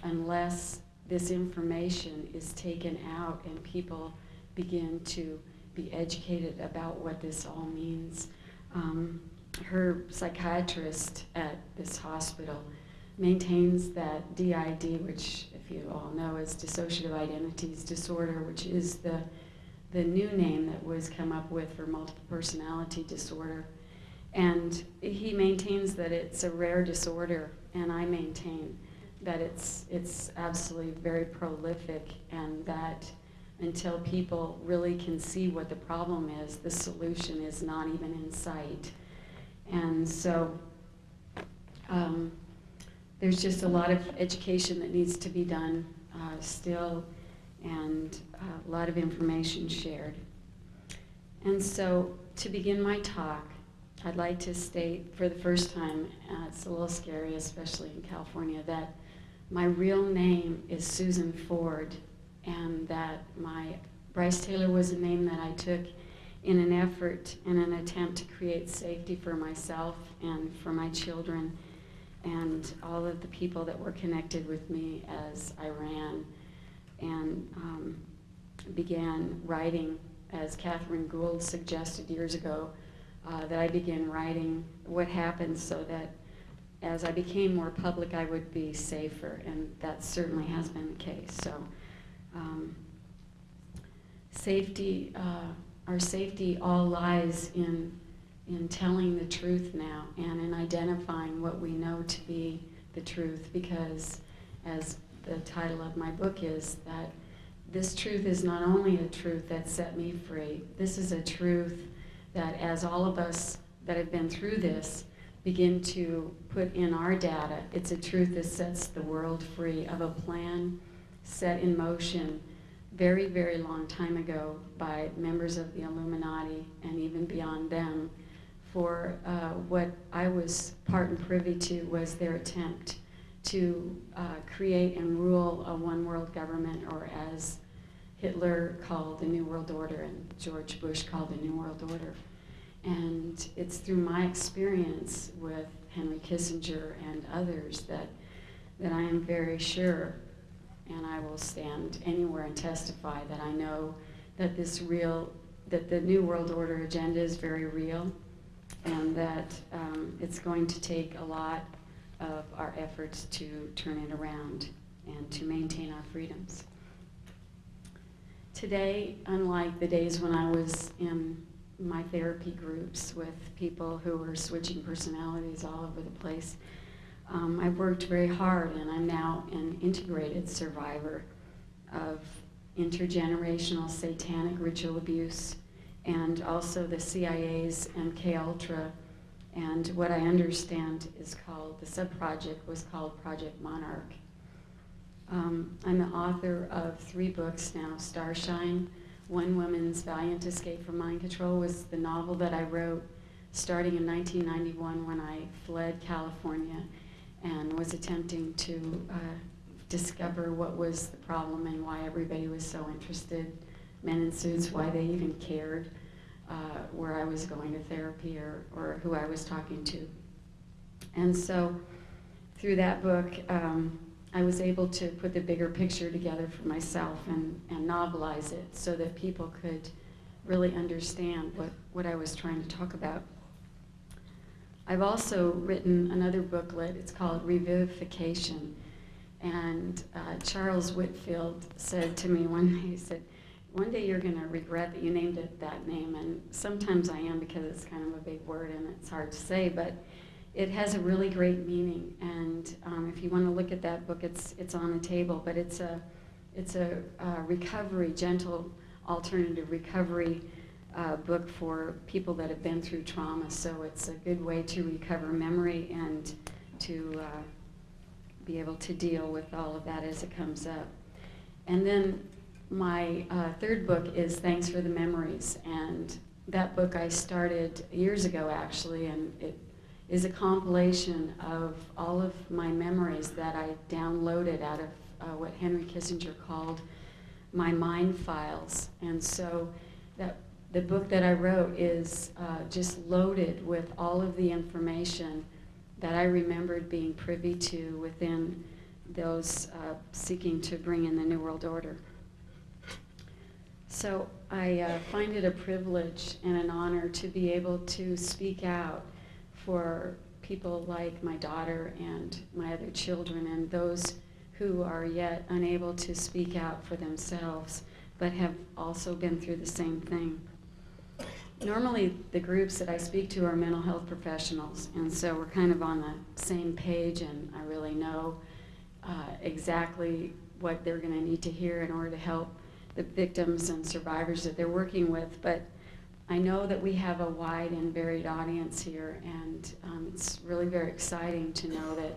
unless this information is taken out and people begin to be educated about what this all means. Her psychiatrist at this hospital maintains that DID, which, if you all know, is dissociative identities disorder, which is the new name that was come up with for multiple personality disorder. And he maintains that it's a rare disorder, and I maintain that it's absolutely very prolific, and that until people really can see what the problem is, the solution is not even in sight. And so there's just a lot of education that needs to be done still, and a lot of information shared. And so to begin my talk, I'd like to state for the first time, it's a little scary, especially in California, that my real name is Susan Ford, and that my Brice Taylor was a name that I took in an effort, in an attempt to create safety for myself and for my children and all of the people that were connected with me as I ran and began writing, as Catherine Gould suggested years ago, that I began writing what happened so that as I became more public, I would be safer, and that certainly has been the case. So safety, our safety all lies in telling the truth now and in identifying what we know to be the truth, because as the title of my book is, that this truth is not only a truth that set me free, this is a truth that as all of us that have been through this begin to put in our data, it's a truth that sets the world free of a plan set in motion very, very long time ago by members of the Illuminati and even beyond them for what I was part and privy to was their attempt to create and rule a one world government, or as Hitler called the New World Order and George Bush called the New World Order. And it's through my experience with Henry Kissinger and others that I am very sure, and I will stand anywhere and testify that I know that that the New World Order agenda is very real, and that it's going to take a lot of our efforts to turn it around and to maintain our freedoms. Today, unlike the days when I was in my therapy groups with people who were switching personalities all over the place, I've worked very hard, and I'm now an integrated survivor of intergenerational satanic ritual abuse, and also the CIA's MKULTRA, and what I understand is called, the sub-project was called Project Monarch. I'm the author of 3 books now. Starshine, One Woman's Valiant Escape from Mind Control, was the novel that I wrote starting in 1991 when I fled California and was attempting to discover what was the problem and why everybody was so interested, men in suits, why they even cared where I was going to therapy or who I was talking to. And so through that book, I was able to put the bigger picture together for myself and novelize it so that people could really understand what I was trying to talk about. I've also written another booklet. It's called Revivification. And Charles Whitfield said to me one day, he said, one day you're going to regret that you named it that name. And sometimes I am, because it's kind of a big word and it's hard to say, but it has a really great meaning. And if you want to look at that book, it's on the table. But it's a recovery, gentle alternative recovery book for people that have been through trauma. So it's a good way to recover memory and to be able to deal with all of that as it comes up. And then my 3rd book is Thanks for the Memories. And that book I started years ago, actually, and it is a compilation of all of my memories that I downloaded out of what Henry Kissinger called my mind files. And so the book that I wrote is just loaded with all of the information that I remembered being privy to within those seeking to bring in the New World Order. So I find it a privilege and an honor to be able to speak out for people like my daughter and my other children and those who are yet unable to speak out for themselves but have also been through the same thing. Normally the groups that I speak to are mental health professionals, and so we're kind of on the same page, and I really know exactly what they're going to need to hear in order to help the victims and survivors that they're working with. But I know that we have a wide and varied audience here, and it's really very exciting to know that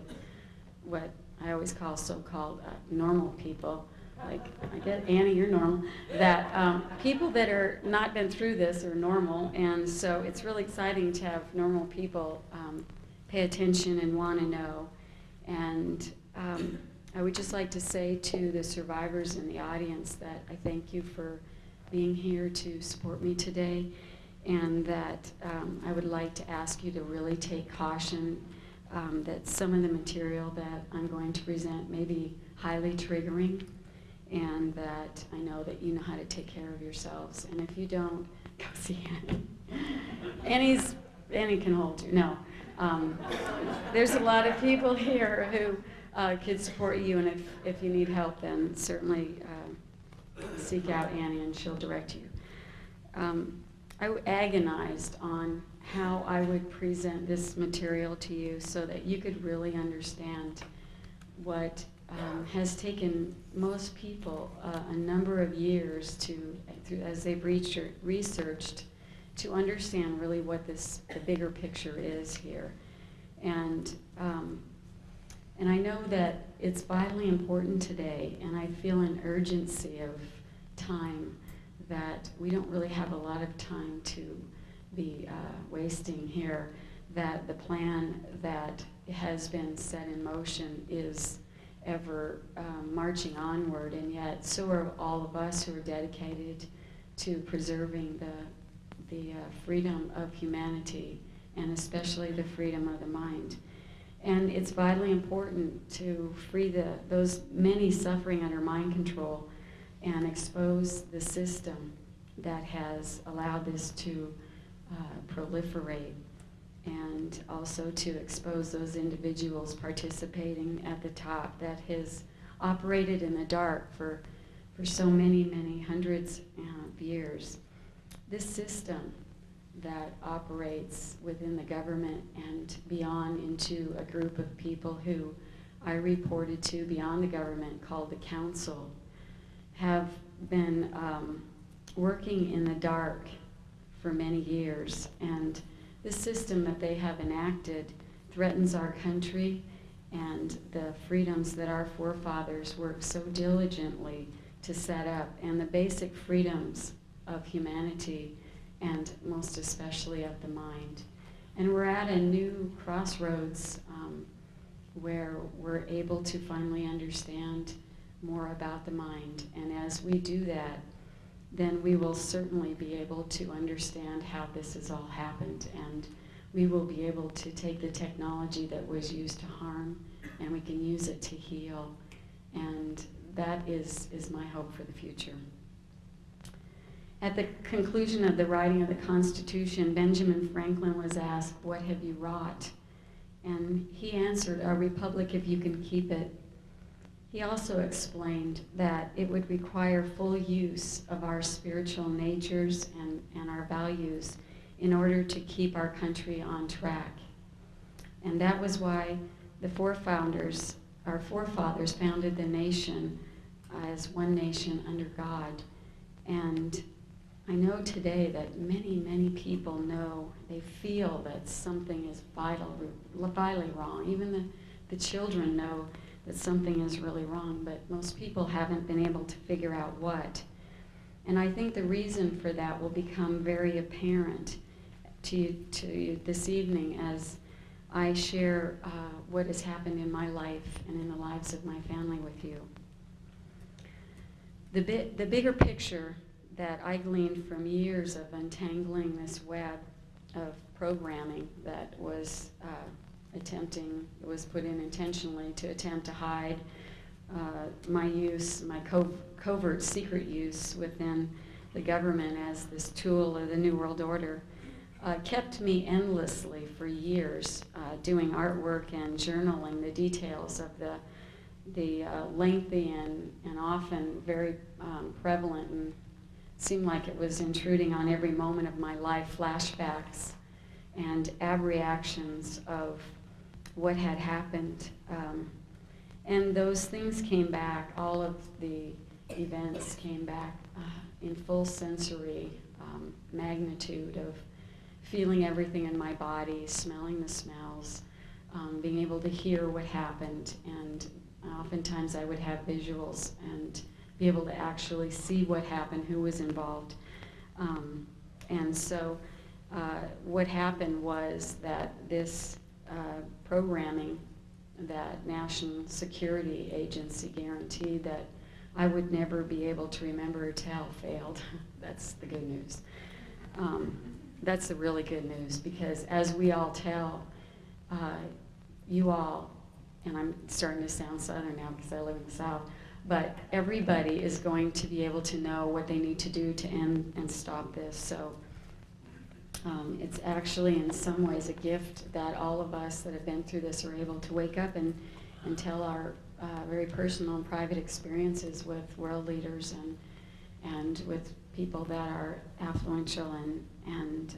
what I always call so-called normal people, like, I get, Annie, you're normal, that people that are not been through this are normal, and so it's really exciting to have normal people pay attention and want to know. And I would just like to say to the survivors in the audience that I thank you for being here to support me today, and that I would like to ask you to really take caution that some of the material that I'm going to present may be highly triggering, and that I know that you know how to take care of yourselves. And if you don't, go see Annie. Annie can hold you. No. There's a lot of people here who could support you, and if you need help, then certainly seek out Annie and she'll direct you. I agonized on how I would present this material to you so that you could really understand what has taken most people a number of years as they've researched, to understand really what the bigger picture is here. And I know that it's vitally important today, and I feel an urgency of time that we don't really have a lot of time to be wasting here, that the plan that has been set in motion is ever marching onward, and yet so are all of us who are dedicated to preserving the freedom of humanity, and especially the freedom of the mind. And it's vitally important to free those many suffering under mind control and expose the system that has allowed this to proliferate, and also to expose those individuals participating at the top that has operated in the dark for so many, many hundreds of years. This system that operates within the government and beyond into a group of people who I reported to beyond the government called the council have been working in the dark for many years, and the system that they have enacted threatens our country and the freedoms that our forefathers worked so diligently to set up, and the basic freedoms of humanity, and most especially of the mind. And we're at a new crossroads where we're able to finally understand more about the mind. And as we do that, then we will certainly be able to understand how this has all happened, and we will be able to take the technology that was used to harm, and we can use it to heal. And that is my hope for the future. At the conclusion of the writing of the Constitution, Benjamin Franklin was asked, "What have you wrought?" And he answered, "A republic if you can keep it." He also explained that it would require full use of our spiritual natures and our values in order to keep our country on track. And that was why our forefathers founded the nation as one nation under God. And I know today that many, many people know, they feel that something is vitally wrong. Even the children know that something is really wrong, but most people haven't been able to figure out what. And I think the reason for that will become very apparent to you this evening as I share what has happened in my life and in the lives of my family with you. The bigger picture that I gleaned from years of untangling this web of programming that was put in intentionally to attempt to hide my covert secret use within the government as this tool of the New World Order, kept me endlessly for years doing artwork and journaling the details of the lengthy and often very prevalent, and seemed like it was intruding on every moment of my life, flashbacks and abreactions of what had happened. And those things came back, all of the events came back in full sensory magnitude of feeling everything in my body, smelling the smells, being able to hear what happened, and oftentimes I would have visuals and be able to actually see what happened, who was involved. And so what happened was that this programming that National Security Agency guaranteed that I would never be able to remember or tell failed. That's the good news. That's the really good news, because as we all tell, you all, and I'm starting to sound Southern now because I live in the South, but everybody is going to be able to know what they need to do to end and stop this. So it's actually in some ways a gift that all of us that have been through this are able to wake up and tell our very personal and private experiences with world leaders and with people that are affluential and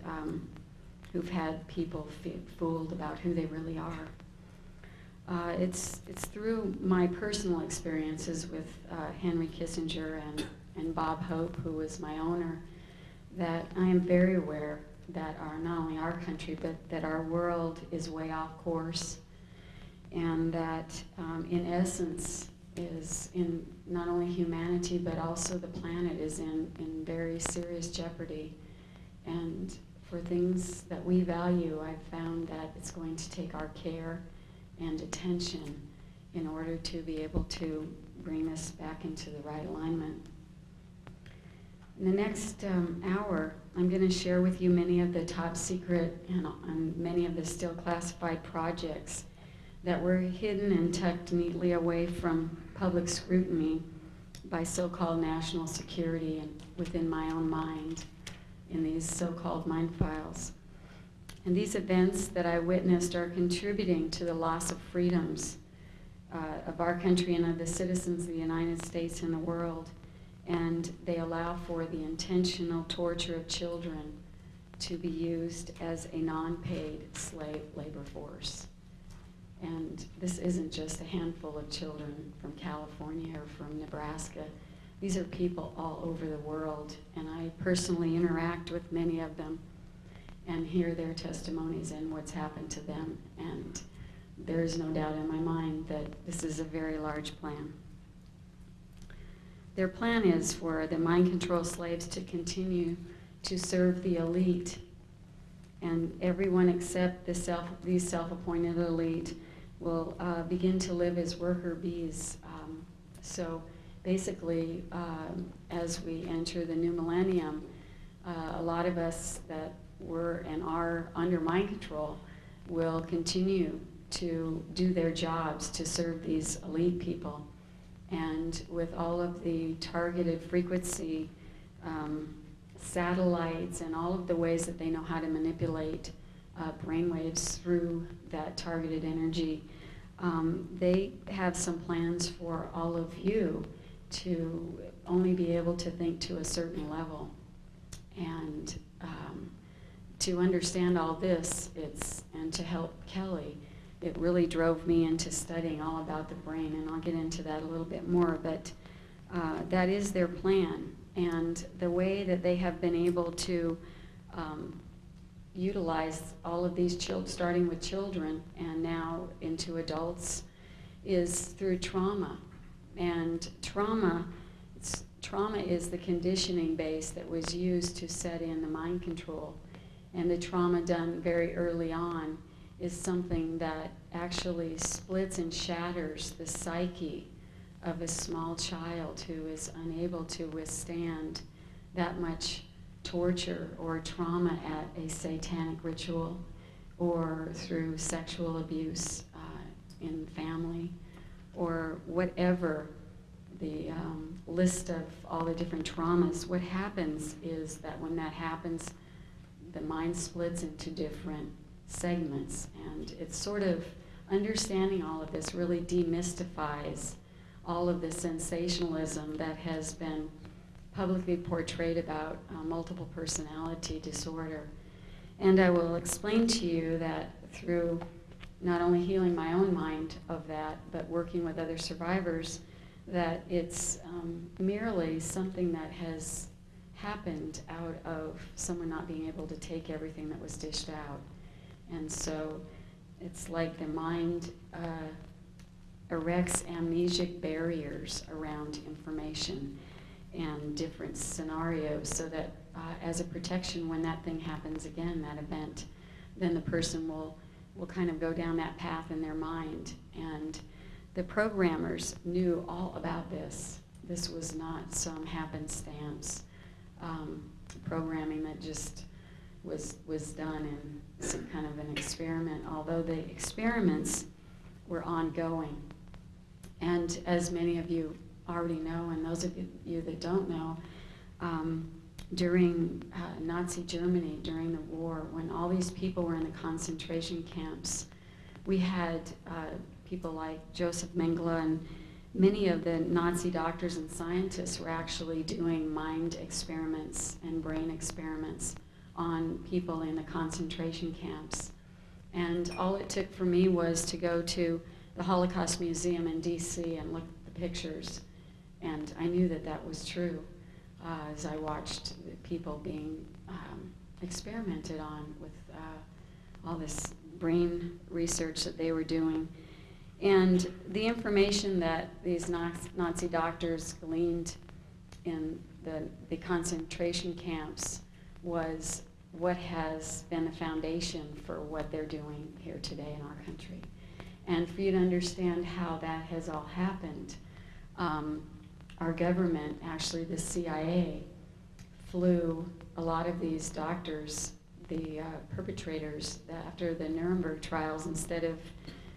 who've had people fooled about who they really are. It's through my personal experiences with Henry Kissinger and Bob Hope, who was my owner, that I am very aware that not only our country, but that our world is way off course, and that in essence is in not only humanity, but also the planet is in very serious jeopardy. And for things that we value, I've found that it's going to take our care and attention in order to be able to bring this back into the right alignment. In the next hour, I'm going to share with you many of the top secret and many of the still classified projects that were hidden and tucked neatly away from public scrutiny by so-called national security and within my own mind in these so-called mind files. And these events that I witnessed are contributing to the loss of freedoms of our country and of the citizens of the United States and the world. And they allow for the intentional torture of children to be used as a non-paid slave labor force. And this isn't just a handful of children from California or from Nebraska. These are people all over the world, and I personally interact with many of them and hear their testimonies and what's happened to them. And there is no doubt in my mind that this is a very large plan. Their plan is for the mind control slaves to continue to serve the elite, and everyone except these self-appointed elite will begin to live as worker bees. So basically, as we enter the new millennium, a lot of us that were and are under mind control will continue to do their jobs to serve these elite people. And with all of the targeted frequency satellites and all of the ways that they know how to manipulate brainwaves through that targeted energy, they have some plans for all of you to only be able to think to a certain level. And to understand all this, and to help Kelly, it really drove me into studying all about the brain, and I'll get into that a little bit more, but that is their plan. And the way that they have been able to utilize all of these children, starting with children and now into adults, is through trauma. And trauma is the conditioning base that was used to set in the mind control. And the trauma done very early on is something that actually splits and shatters the psyche of a small child who is unable to withstand that much torture or trauma at a satanic ritual or through sexual abuse in family or whatever the list of all the different traumas. What happens is that when that happens, the mind splits into different segments, and it's sort of understanding all of this really demystifies all of the sensationalism that has been publicly portrayed about multiple personality disorder. And I will explain to you that through not only healing my own mind of that, but working with other survivors, that it's merely something that has happened out of someone not being able to take everything that was dished out. And so it's like the mind erects amnesic barriers around information and different scenarios so that as a protection, when that thing happens again, that event, then the person will kind of go down that path in their mind. And the programmers knew all about this. This was not some happenstance programming that just was done in some kind of an experiment, although the experiments were ongoing. And as many of you already know, and those of you that don't know, during Nazi Germany, during the war, when all these people were in the concentration camps, we had people like Joseph Mengele, and many of the Nazi doctors and scientists were actually doing mind experiments and brain experiments on people in the concentration camps. And all it took for me was to go to the Holocaust Museum in DC and look at the pictures, and I knew that that was true as I watched the people being experimented on with all this brain research that they were doing. And the information that these Nazi doctors gleaned in the concentration camps was what has been the foundation for what they're doing here today in our country. And for you to understand how that has all happened, our government, actually the CIA, flew a lot of these doctors, the perpetrators, after the Nuremberg trials, instead of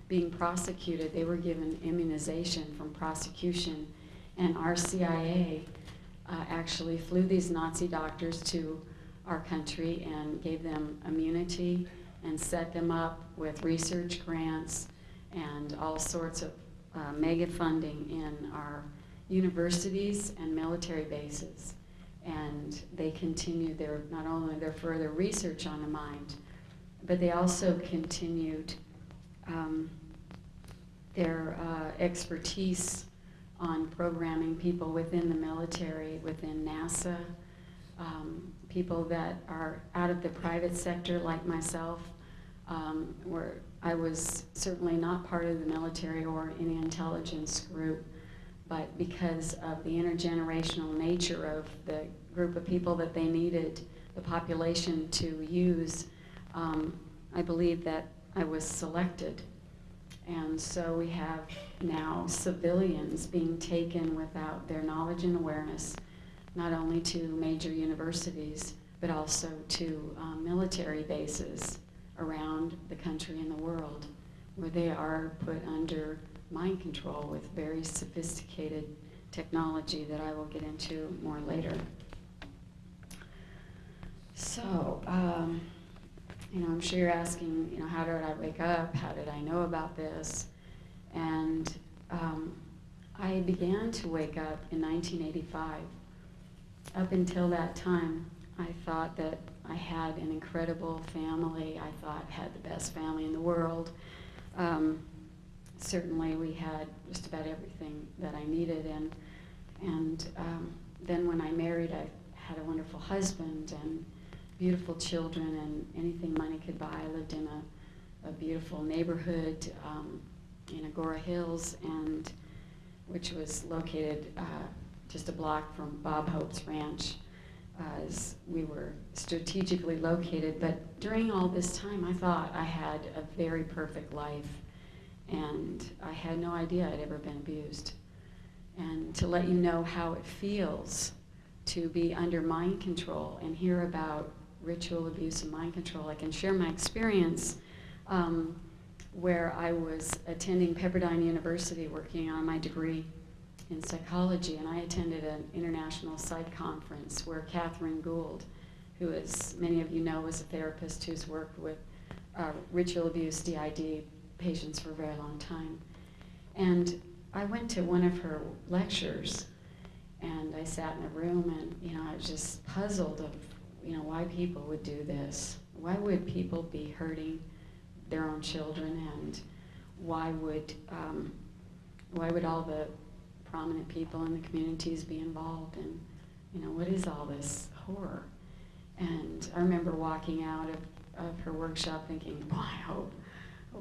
being prosecuted, they were given immunization from prosecution. And our CIA actually flew these Nazi doctors to our country and gave them immunity and set them up with research grants and all sorts of mega funding in our universities and military bases. And they continued not only their further research on the mind, but they also continued their expertise on programming people within the military, within NASA, people that are out of the private sector like myself, where I was certainly not part of the military or any intelligence group, but because of the intergenerational nature of the group of people that they needed the population to use, I believe that I was selected. And so we have now civilians being taken without their knowledge and awareness, not only to major universities, but also to military bases around the country and the world, where they are put under mind control with very sophisticated technology that I will get into more later. So, I'm sure you're asking, how did I wake up? How did I know about this? And I began to wake up in 1985. Up until that time, I thought that I had an incredible family. I thought I had the best family in the world. Certainly we had just about everything that I needed. And then when I married, I had a wonderful husband and beautiful children and anything money could buy. I lived in a beautiful neighborhood in Agora Hills, and which was located just a block from Bob Hope's ranch. As we were strategically located, but during all this time I thought I had a very perfect life, and I had no idea I'd ever been abused. And to let you know how it feels to be under mind control and hear about ritual abuse and mind control, I can share my experience where I was attending Pepperdine University working on my degree in psychology, and I attended an international psych conference where Catherine Gould, who, as many of you know, is a therapist who's worked with ritual abuse, DID patients for a very long time. And I went to one of her lectures, and I sat in a room, and I was just puzzled of why people would do this. Why would people be hurting their own children, and why would all the prominent people in the communities be involved, and what is all this horror? And I remember walking out of her workshop thinking, boy,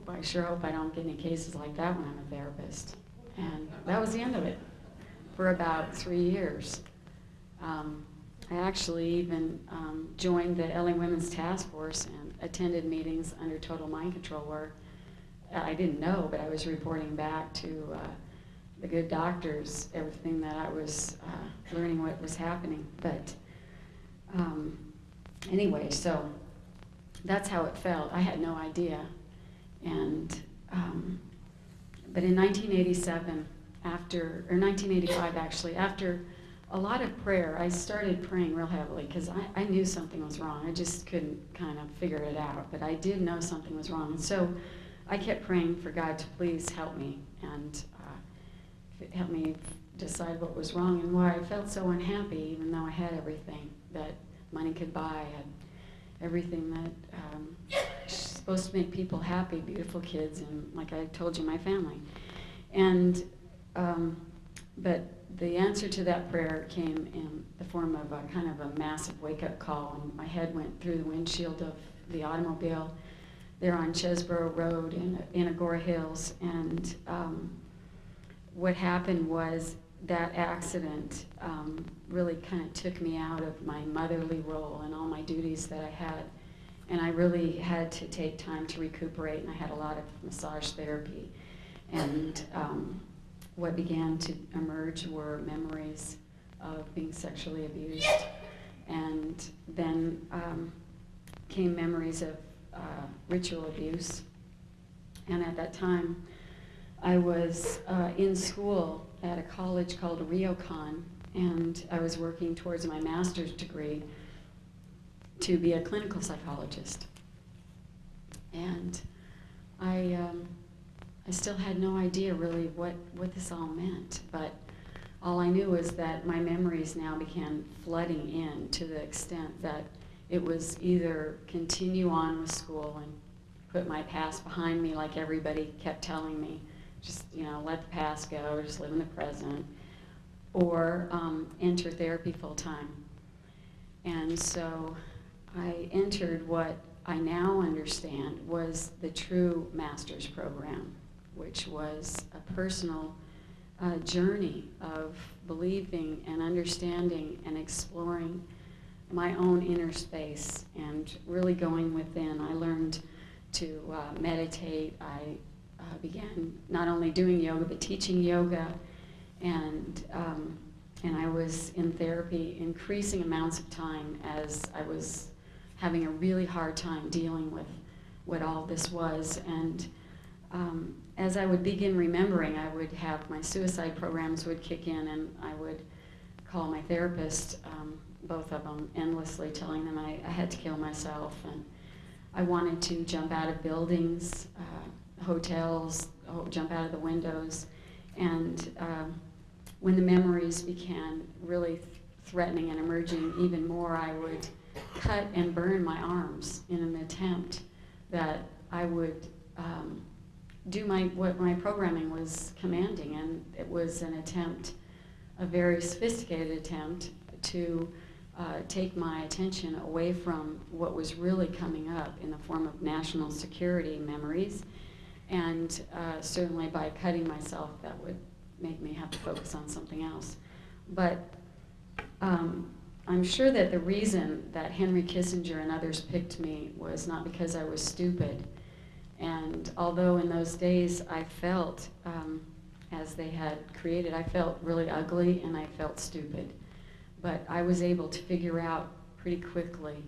I sure hope I don't get any cases like that when I'm a therapist. And that was the end of it for about 3 years. I actually even joined the LA Women's Task Force and attended meetings under total mind control where I didn't know, but I was reporting back to the good doctors everything that I was learning what was happening. But anyway, so that's how it felt. I had no idea. And but in 1987, 1985 actually, after a lot of prayer, I started praying real heavily because I knew something was wrong. I just couldn't kind of figure it out, but I did know something was wrong. And so I kept praying for God to please help me and help me decide what was wrong and why I felt so unhappy, even though I had everything that money could buy. I had everything that is supposed to make people happy, beautiful kids, and like I told you, my family. And but the answer to that prayer came in the form of a kind of a massive wake-up call, and my head went through the windshield of the automobile there on Chesborough Road in Agora Hills. And what happened was that accident really kind of took me out of my motherly role and all my duties that I had. And I really had to take time to recuperate, and I had a lot of massage therapy. And what began to emerge were memories of being sexually abused. And then came memories of ritual abuse. And at that time, I was in school at a college called RioCon, and I was working towards my master's degree to be a clinical psychologist. And I still had no idea really what this all meant, but all I knew was that my memories now began flooding in to the extent that it was either continue on with school and put my past behind me like everybody kept telling me, just, let the past go, just live in the present, or enter therapy full time. And so I entered what I now understand was the true master's program, which was a personal journey of believing and understanding and exploring my own inner space and really going within. I learned to meditate. I began not only doing yoga but teaching yoga, and I was in therapy increasing amounts of time as I was having a really hard time dealing with what all this was. And as I would begin remembering, I would have my suicide programs would kick in, and I would call my therapist, both of them, endlessly telling them I had to kill myself, and I wanted to jump out of buildings, hotels, jump out of the windows. And when the memories began really threatening and emerging even more, I would cut and burn my arms in an attempt that I would do what my programming was commanding. And it was an attempt, a very sophisticated attempt, to take my attention away from what was really coming up in the form of national security memories. And certainly by cutting myself, that would make me have to focus on something else. But I'm sure that the reason that Henry Kissinger and others picked me was not because I was stupid. And although in those days I felt, as they had created, I felt really ugly and I felt stupid. But I was able to figure out pretty quickly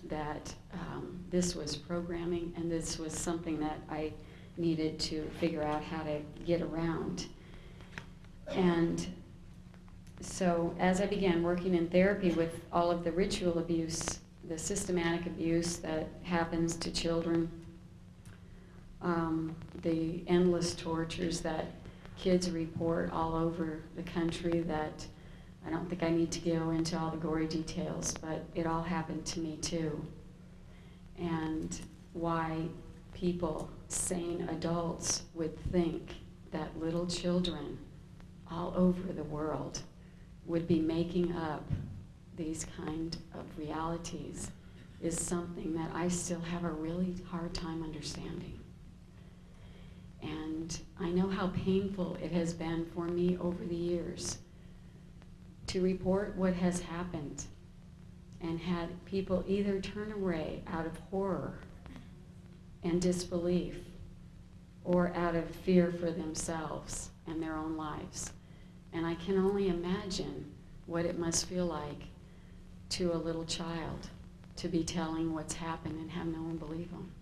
that this was programming, and this was something that I needed to figure out how to get around. And so as I began working in therapy with all of the ritual abuse, the systematic abuse that happens to children, the endless tortures that kids report all over the country, that I don't think I need to go into all the gory details, but it all happened to me too. And why people, sane adults, would think that little children all over the world would be making up these kind of realities is something that I still have a really hard time understanding. And I know how painful it has been for me over the years to report what has happened and had people either turn away out of horror and disbelief or out of fear for themselves and their own lives. And I can only imagine what it must feel like to a little child to be telling what's happened and have no one believe them.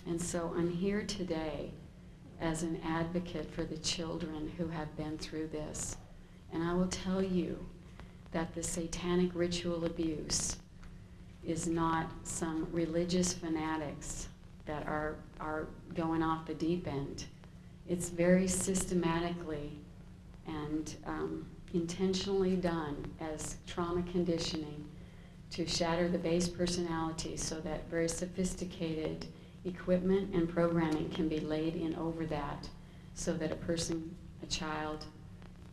And so I'm here today as an advocate for the children who have been through this. And I will tell you that the satanic ritual abuse is not some religious fanatics that are going off the deep end. It's very systematically and intentionally done as trauma conditioning to shatter the base personality so that very sophisticated equipment and programming can be laid in over that so that a person, a child,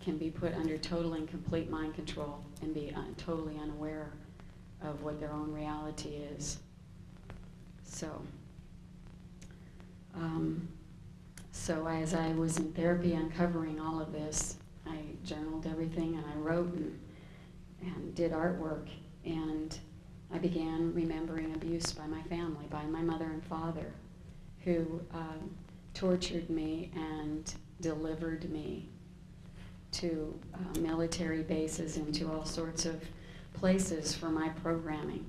can be put under total and complete mind control and be totally unaware of what their own reality is. So as I was in therapy uncovering all of this, I journaled everything and I wrote and did artwork, and I began remembering abuse by my family, by my mother and father, who tortured me and delivered me to military bases and to all sorts of places for my programming.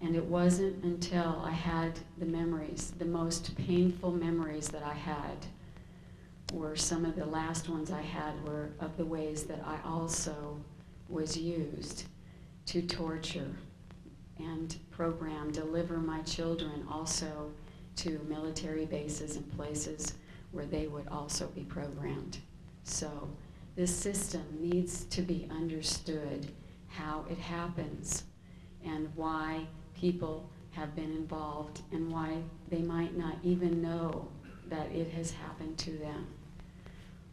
And it wasn't until I had the memories, the most painful memories that I had, were some of the last ones I had were of the ways that I also was used to torture and program, deliver my children also to military bases and places where they would also be programmed. So this system needs to be understood, how it happens and why people have been involved and why they might not even know that it has happened to them.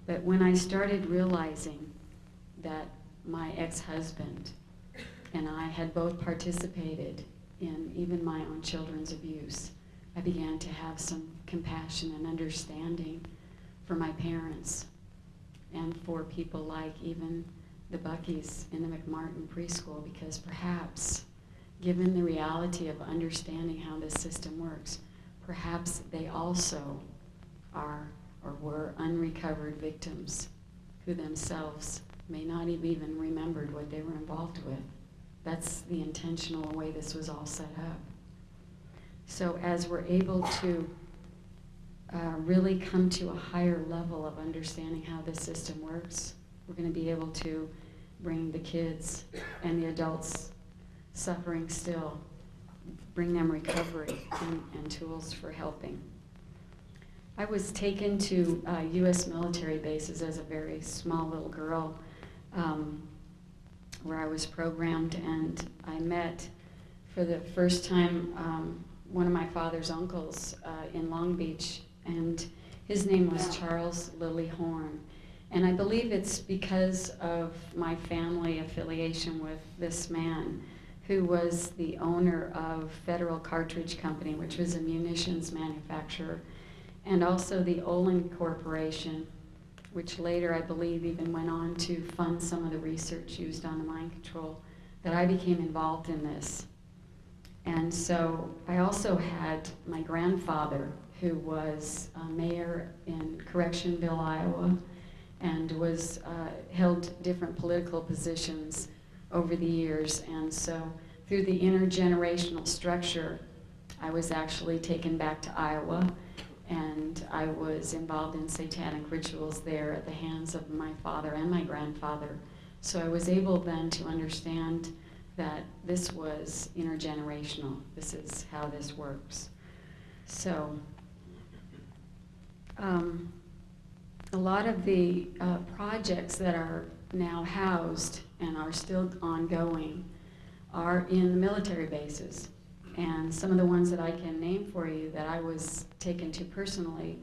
But when I started realizing that my ex-husband and I had both participated in even my own children's abuse, I began to have some compassion and understanding for my parents and for people like even the Buckies in the McMartin preschool, because perhaps, given the reality of understanding how this system works, perhaps they also are or were unrecovered victims who themselves may not have even remembered what they were involved with. That's the intentional way this was all set up. So as we're able to really come to a higher level of understanding how this system works, we're going to be able to bring the kids and the adults suffering still, bring them recovery and tools for helping. I was taken to U.S. military bases as a very small little girl, where I was programmed, and I met for the first time one of my father's uncles in Long Beach, and his name was Charles Lilly Horn. And I believe it's because of my family affiliation with this man, who was the owner of Federal Cartridge Company, which was a munitions manufacturer, and also the Olin Corporation, which later I believe even went on to fund some of the research used on the mind control, that I became involved in this. And so I also had my grandfather, who was a mayor in Correctionville, Iowa, and was held different political positions over the years. And so through the intergenerational structure, I was actually taken back to Iowa, and I was involved in satanic rituals there at the hands of my father and my grandfather. So I was able then to understand that this was intergenerational. This is how this works. So a lot of the projects that are now housed and are still ongoing are in the military bases. And some of the ones that I can name for you that I was taken to personally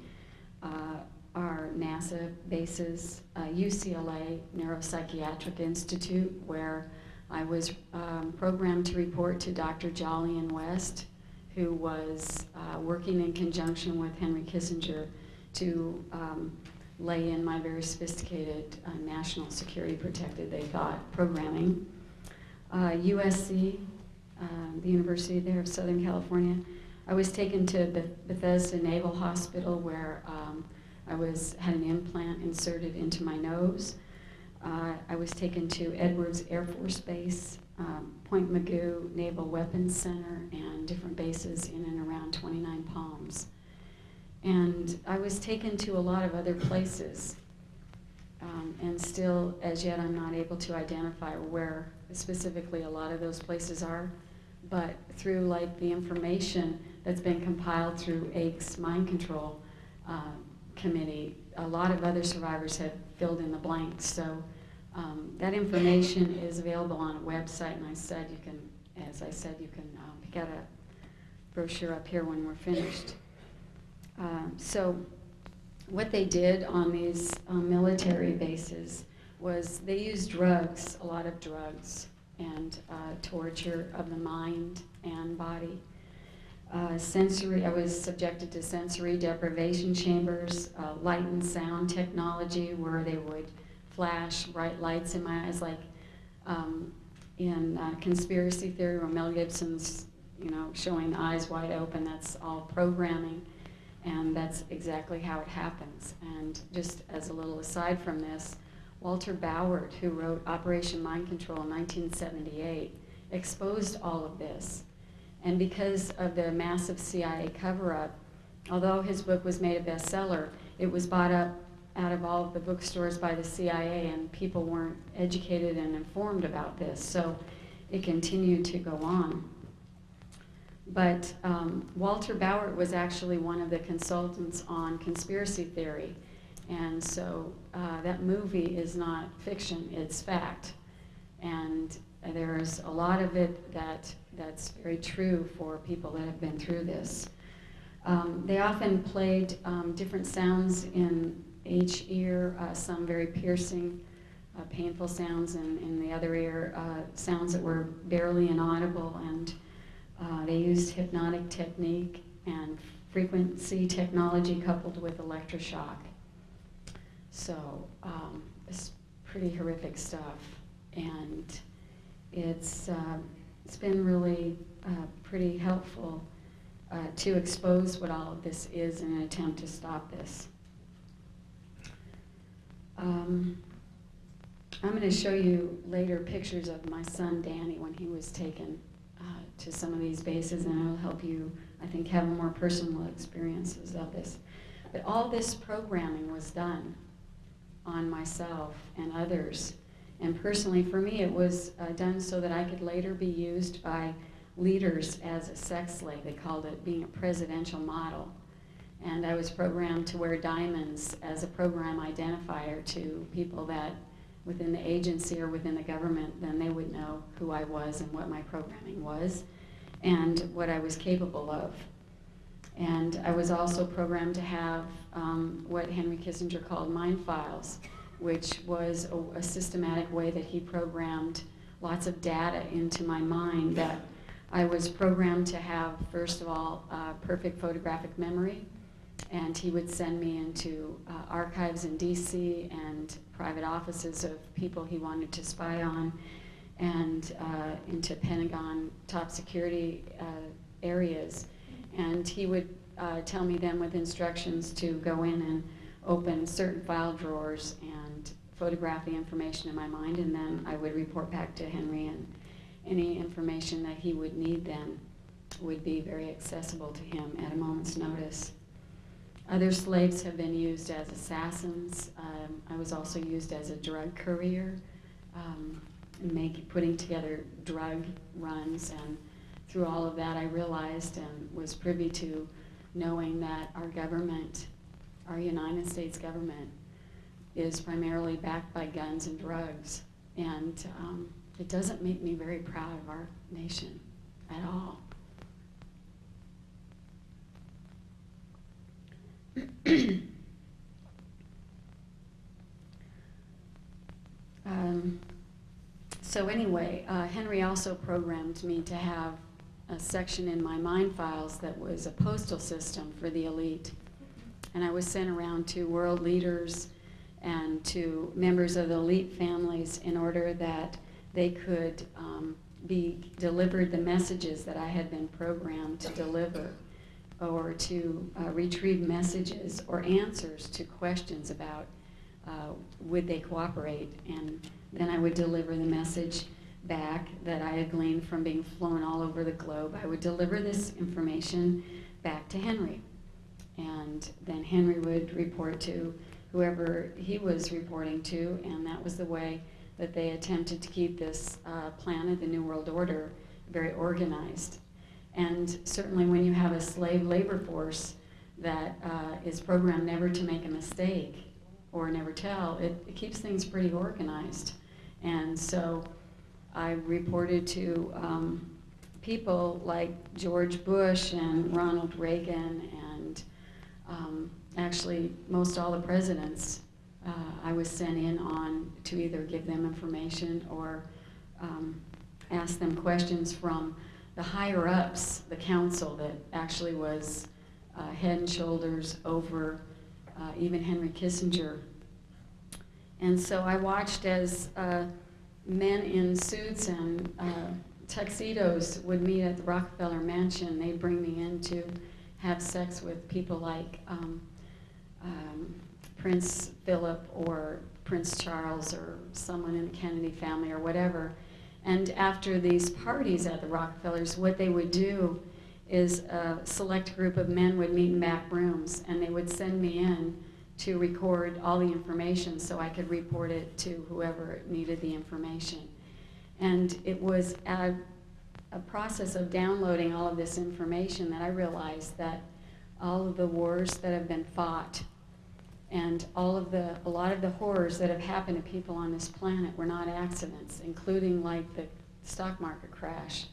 are NASA bases, UCLA Neuropsychiatric Institute, where I was programmed to report to Dr. Jolyon West, who was working in conjunction with Henry Kissinger to lay in my very sophisticated national security protected, they thought, programming. USC, the University there of Southern California. I was taken to Bethesda Naval Hospital, where I had an implant inserted into my nose. I was taken to Edwards Air Force Base, Point Mugu Naval Weapons Center, and different bases in and around 29 Palms. And I was taken to a lot of other places, and still, as yet, I'm not able to identify where specifically a lot of those places are. But through like the information that's been compiled through AIC's mind control committee, a lot of other survivors have filled in the blanks. So that information is available on a website, and as I said, you can pick out a brochure up here when we're finished. So what they did on these military bases was they used drugs, a lot of drugs, and torture of the mind and body. I was subjected to sensory deprivation chambers, light and sound technology, where they would flash bright lights in my eyes, like in Conspiracy Theory, where Mel Gibson's, showing eyes wide open. That's all programming, and that's exactly how it happens. And just as a little aside from this, Walter Bauer, who wrote Operation Mind Control in 1978, exposed all of this. And because of the massive CIA cover-up, although his book was made a bestseller, it was bought up out of all of the bookstores by the CIA, and people weren't educated and informed about this, so it continued to go on. But Walter Bauer was actually one of the consultants on conspiracy theory, and so that movie is not fiction, it's fact. And there's a lot of it that's very true for people that have been through this. They often played different sounds in each ear, some very piercing, painful sounds, and in the other ear, sounds that were barely inaudible, and they used hypnotic technique and frequency technology coupled with electroshock. So it's pretty horrific stuff, and it's been really pretty helpful to expose what all of this is in an attempt to stop this. I'm going to show you later pictures of my son Danny when he was taken to some of these bases, and it'll help you, I think, have more personal experiences of this. But all this programming was done on myself and others. And personally, for me, it was done so that I could later be used by leaders as a sex slave. They called it being a presidential model. And I was programmed to wear diamonds as a program identifier to people that within the agency or within the government, then they would know who I was and what my programming was and what I was capable of. And I was also programmed to have what Henry Kissinger called mind files, which was a systematic way that he programmed lots of data into my mind that I was programmed to have, first of all, perfect photographic memory, and he would send me into archives in DC and private offices of people he wanted to spy on, and into Pentagon top security areas. And he would tell me then with instructions to go in and open certain file drawers and photograph the information in my mind, and then I would report back to Henry, and any information that he would need then would be very accessible to him at a moment's notice. Other slaves have been used as assassins. I was also used as a drug courier, putting together drug runs, and through all of that I realized and was privy to knowing that our government, our United States government, is primarily backed by guns and drugs. And it doesn't make me very proud of our nation at all. So anyway, Henry also programmed me to have a section in my mind files that was a postal system for the elite. And I was sent around to world leaders and to members of the elite families in order that they could be delivered the messages that I had been programmed to deliver, or to retrieve messages or answers to questions about would they cooperate. And then I would deliver the message back that I had gleaned from being flown all over the globe. I would deliver this information back to Henry. And then Henry would report to whoever he was reporting to, and that was the way that they attempted to keep this planet, the New World Order, very organized. And certainly when you have a slave labor force that is programmed never to make a mistake or never tell, it keeps things pretty organized. And so I reported to people like George Bush and Ronald Reagan and actually most all the presidents. I was sent in on to either give them information or ask them questions from the higher ups, the council that actually was head and shoulders over even Henry Kissinger. And so I watched as men in suits and tuxedos would meet at the Rockefeller Mansion. They'd bring me in to have sex with people like Prince Philip or Prince Charles or someone in the Kennedy family or whatever. And after these parties at the Rockefellers, what they would do is a select group of men would meet in back rooms, and they would send me in to record all the information so I could report it to whoever needed the information. And it was a process of downloading all of this information that I realized that all of the wars that have been fought and a lot of the horrors that have happened to people on this planet were not accidents, including like the stock market crash,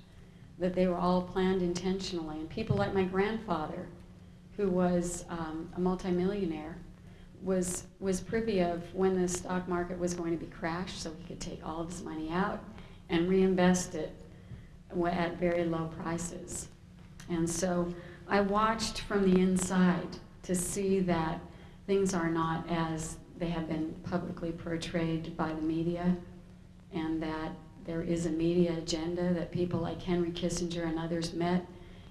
that they were all planned intentionally. And people like my grandfather, who was a multimillionaire, was privy of when the stock market was going to be crashed, so he could take all of his money out and reinvest it at very low prices. And so I watched from the inside to see that things are not as they have been publicly portrayed by the media, and that there is a media agenda, that people like Henry Kissinger and others met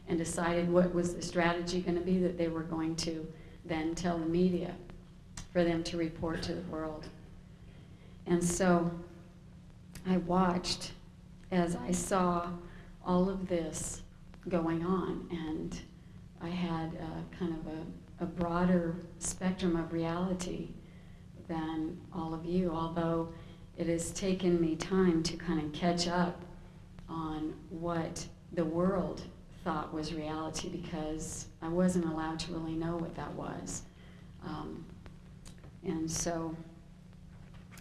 and decided what was the strategy going to be that they were going to then tell the media for them to report to the world. And so I watched as I saw all of this going on, and I had kind of a broader spectrum of reality than all of you, although it has taken me time to kind of catch up on what the world thought was reality, because I wasn't allowed to really know what that was. And so,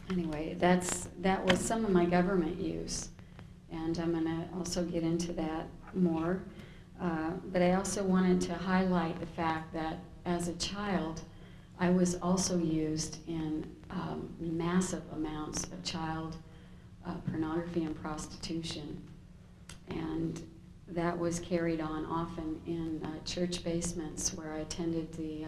anyway, that was some of my government use, and I'm going to also get into that more. But I also wanted to highlight the fact that as a child, I was also used in massive amounts of child pornography and prostitution. And that was carried on often in church basements where I attended the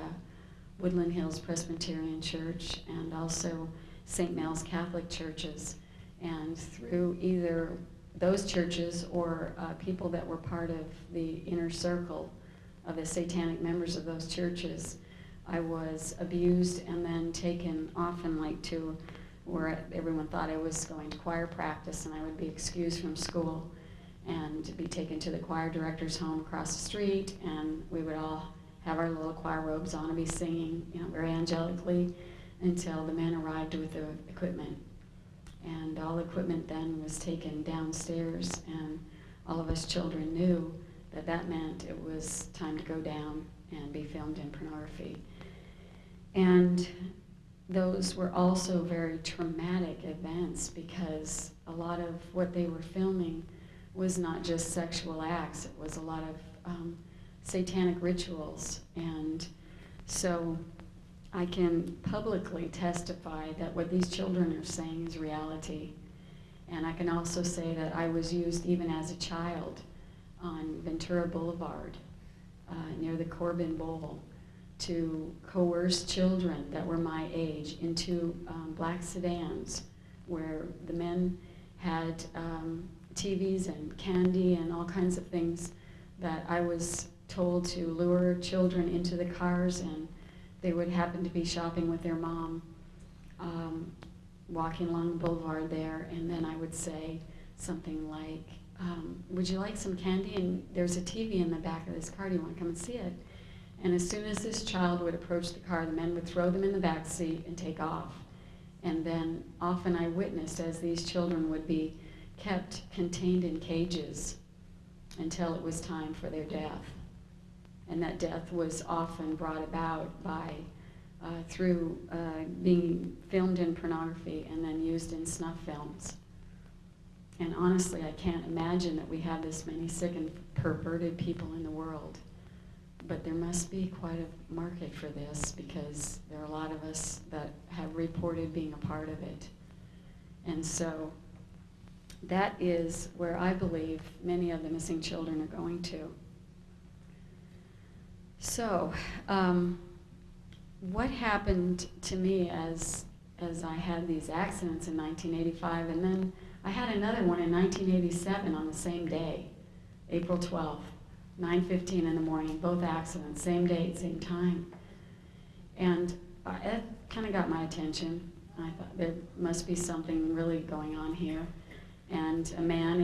Woodland Hills Presbyterian Church and also St. Mel's Catholic churches. And through either those churches or people that were part of the inner circle of the satanic members of those churches, I was abused and then taken often like to where everyone thought I was going to choir practice, and I would be excused from school and be taken to the choir director's home across the street, and we would all have our little choir robes on and be singing, very angelically, until the men arrived with the equipment. And all the equipment then was taken downstairs, and all of us children knew that that meant it was time to go down and be filmed in pornography. And those were also very traumatic events, because a lot of what they were filming was not just sexual acts, it was a lot of satanic rituals. And so I can publicly testify that what these children are saying is reality. And I can also say that I was used even as a child on Ventura Boulevard near the Corbin Bowl to coerce children that were my age into black sedans where the men had TVs and candy and all kinds of things that I was told to lure children into the cars, and they would happen to be shopping with their mom, walking along the boulevard there, and then I would say something like, would you like some candy? And there's a TV in the back of this car, do you want to come and see it? And as soon as this child would approach the car, the men would throw them in the back seat and take off. And then often I witnessed as these children would be kept contained in cages until it was time for their death. And that death was often brought about by through being filmed in pornography and then used in snuff films. And honestly, I can't imagine that we have this many sick and perverted people in the world. But there must be quite a market for this, because there are a lot of us that have reported being a part of it. And so that is where I believe many of the missing children are going to. So, what happened to me as I had these accidents in 1985, and then I had another one in 1987 on the same day, April 12th, 9:15 in the morning, both accidents, same date, same time. And it kind of got my attention. I thought there must be something really going on here. And a man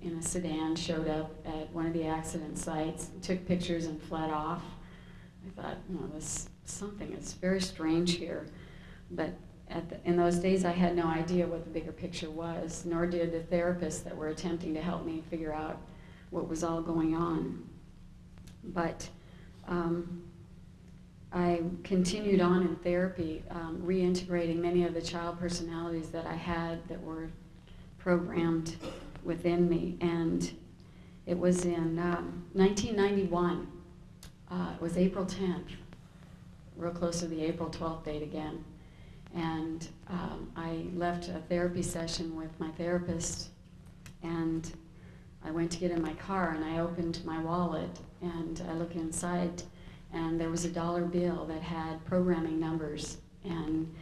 in a sedan showed up at one of the accident sites, took pictures and fled off. I thought, this something is very strange here. But in those days, I had no idea what the bigger picture was, nor did the therapists that were attempting to help me figure out what was all going on. But I continued on in therapy, reintegrating many of the child personalities that I had that were programmed within me. And it was in 1991. It was April 10th, real close to the April 12th date again. And I left a therapy session with my therapist, and I went to get in my car, and I opened my wallet, and I looked inside, and there was a dollar bill that had programming numbers, and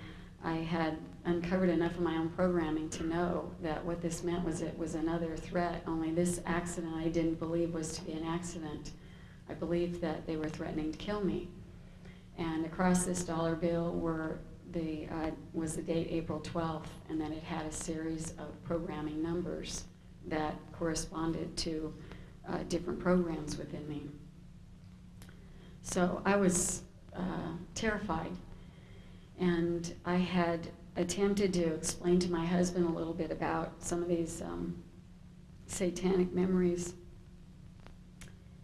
I had uncovered enough of my own programming to know that what this meant was it was another threat, only this accident I didn't believe was to be an accident. I believed that they were threatening to kill me. And across this dollar bill was the date April 12th, and then it had a series of programming numbers that corresponded to different programs within me. So I was terrified, and I had attempted to explain to my husband a little bit about some of these satanic memories.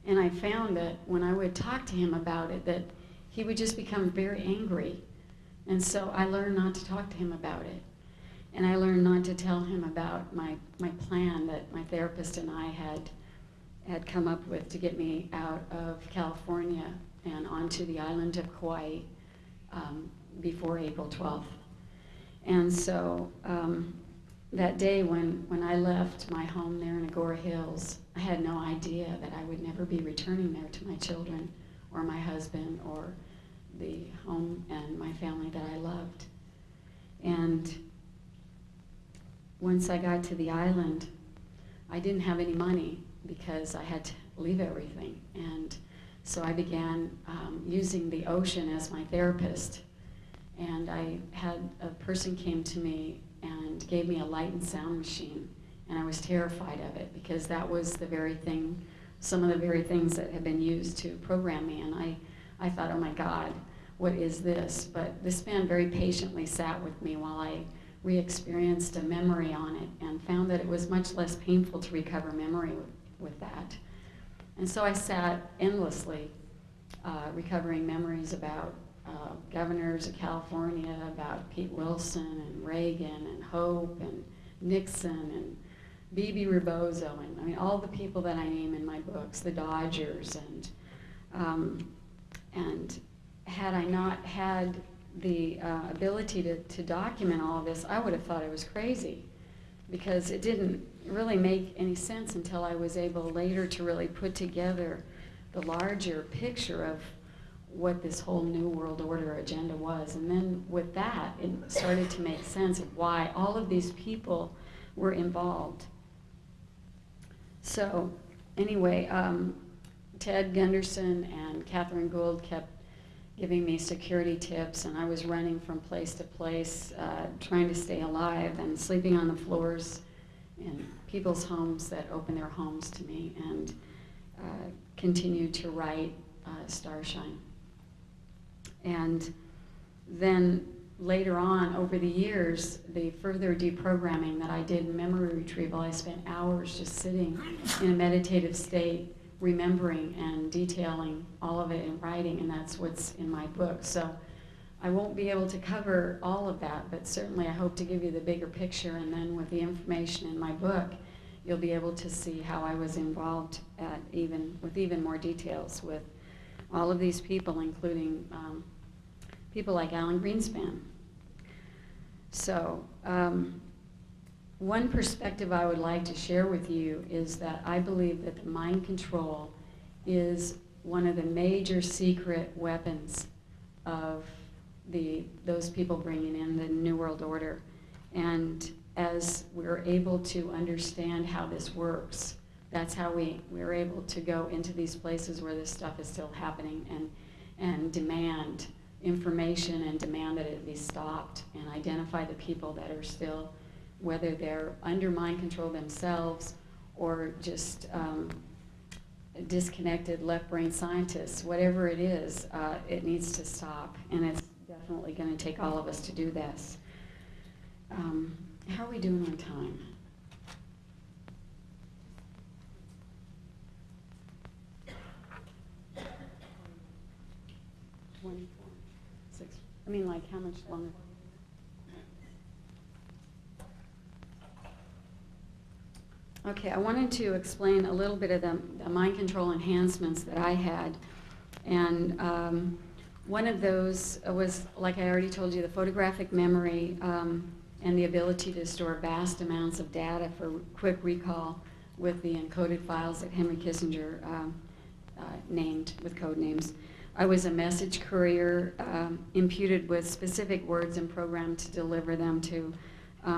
And I found that when I would talk to him about it, that he would just become very angry. And so I learned not to talk to him about it. And I learned not to tell him about my plan that my therapist and I had come up with to get me out of California and onto the island of Kauai before April 12th. And so that day when I left my home there in Agora Hills, I had no idea that I would never be returning there to my children or my husband or the home and my family that I loved. And once I got to the island, I didn't have any money because I had to leave everything. And so I began using the ocean as my therapist. And I had a person came to me and gave me a light and sound machine. And I was terrified of it because that was the very thing, some of the very things that had been used to program me. And I thought, oh my God, what is this? But this man very patiently sat with me while I re-experienced a memory on it and found that it was much less painful to recover memory with that. And so I sat endlessly recovering memories about governors of California, about Pete Wilson and Reagan and Hope and Nixon and Bebe Rebozo, and I mean all the people that I name in my books, the Dodgers, and had I not had the ability to document all of this, I would have thought I was crazy, because it didn't really make any sense until I was able later to really put together the larger picture of what this whole New World Order agenda was. And then with that, it started to make sense of why all of these people were involved. So anyway, Ted Gunderson and Catherine Gould kept giving me security tips, and I was running from place to place, trying to stay alive and sleeping on the floors in people's homes that opened their homes to me, and continued to write Starshine. And then later on, over the years, the further deprogramming that I did in memory retrieval, I spent hours just sitting in a meditative state, remembering and detailing all of it in writing, and that's what's in my book. So I won't be able to cover all of that, but certainly I hope to give you the bigger picture, and then with the information in my book, you'll be able to see how I was involved with even more details with all of these people, including people like Alan Greenspan. So one perspective I would like to share with you is that I believe that the mind control is one of the major secret weapons of those people bringing in the New World Order. And as we're able to understand how this works, that's how we're able to go into these places where this stuff is still happening and demand information and demand that it be stopped and identify the people that are still, whether they're under mind control themselves or just disconnected left brain scientists, whatever it is, it needs to stop. And it's definitely going to take all of us to do this. How are we doing on time? 24, 6. I mean, like, how much longer? Okay, I wanted to explain a little bit of the mind control enhancements that I had. And one of those was, like I already told you, the photographic memory and the ability to store vast amounts of data for quick recall with the encoded files that Henry Kissinger named with code names. I was a message courier imputed with specific words and programmed to deliver them to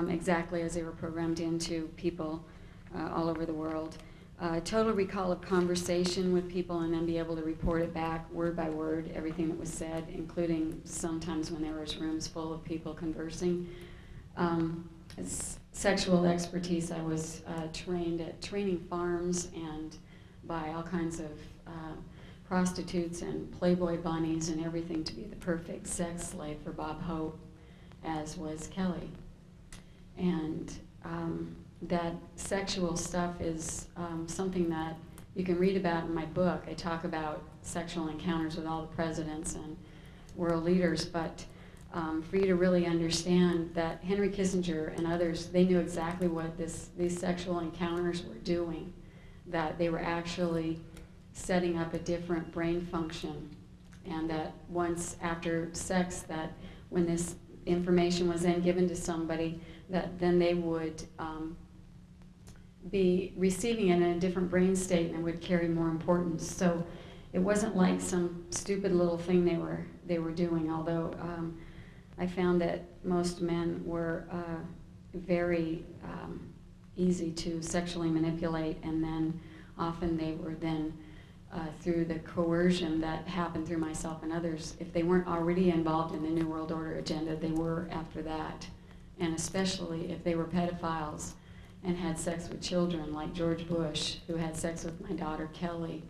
exactly as they were programmed into people all over the world. Total recall of conversation with people and then be able to report it back word by word, everything that was said, including sometimes when there was rooms full of people conversing. Sexual expertise, I was trained at training farms and by all kinds of prostitutes and Playboy bunnies and everything to be the perfect sex slave for Bob Hope, as was Kelly. And that sexual stuff is something that you can read about in my book. I talk about sexual encounters with all the presidents and world leaders, but for you to really understand that Henry Kissinger and others, they knew exactly what these sexual encounters were doing, that they were actually setting up a different brain function, and that once after sex, that when this information was then given to somebody, that then they would be receiving it in a different brain state and it would carry more importance. So it wasn't like some stupid little thing they were doing, although I found that most men were very easy to sexually manipulate, and then often they were then through the coercion that happened through myself and others, if they weren't already involved in the New World Order agenda, they were after that. And especially if they were pedophiles and had sex with children, like George Bush, who had sex with my daughter Kelly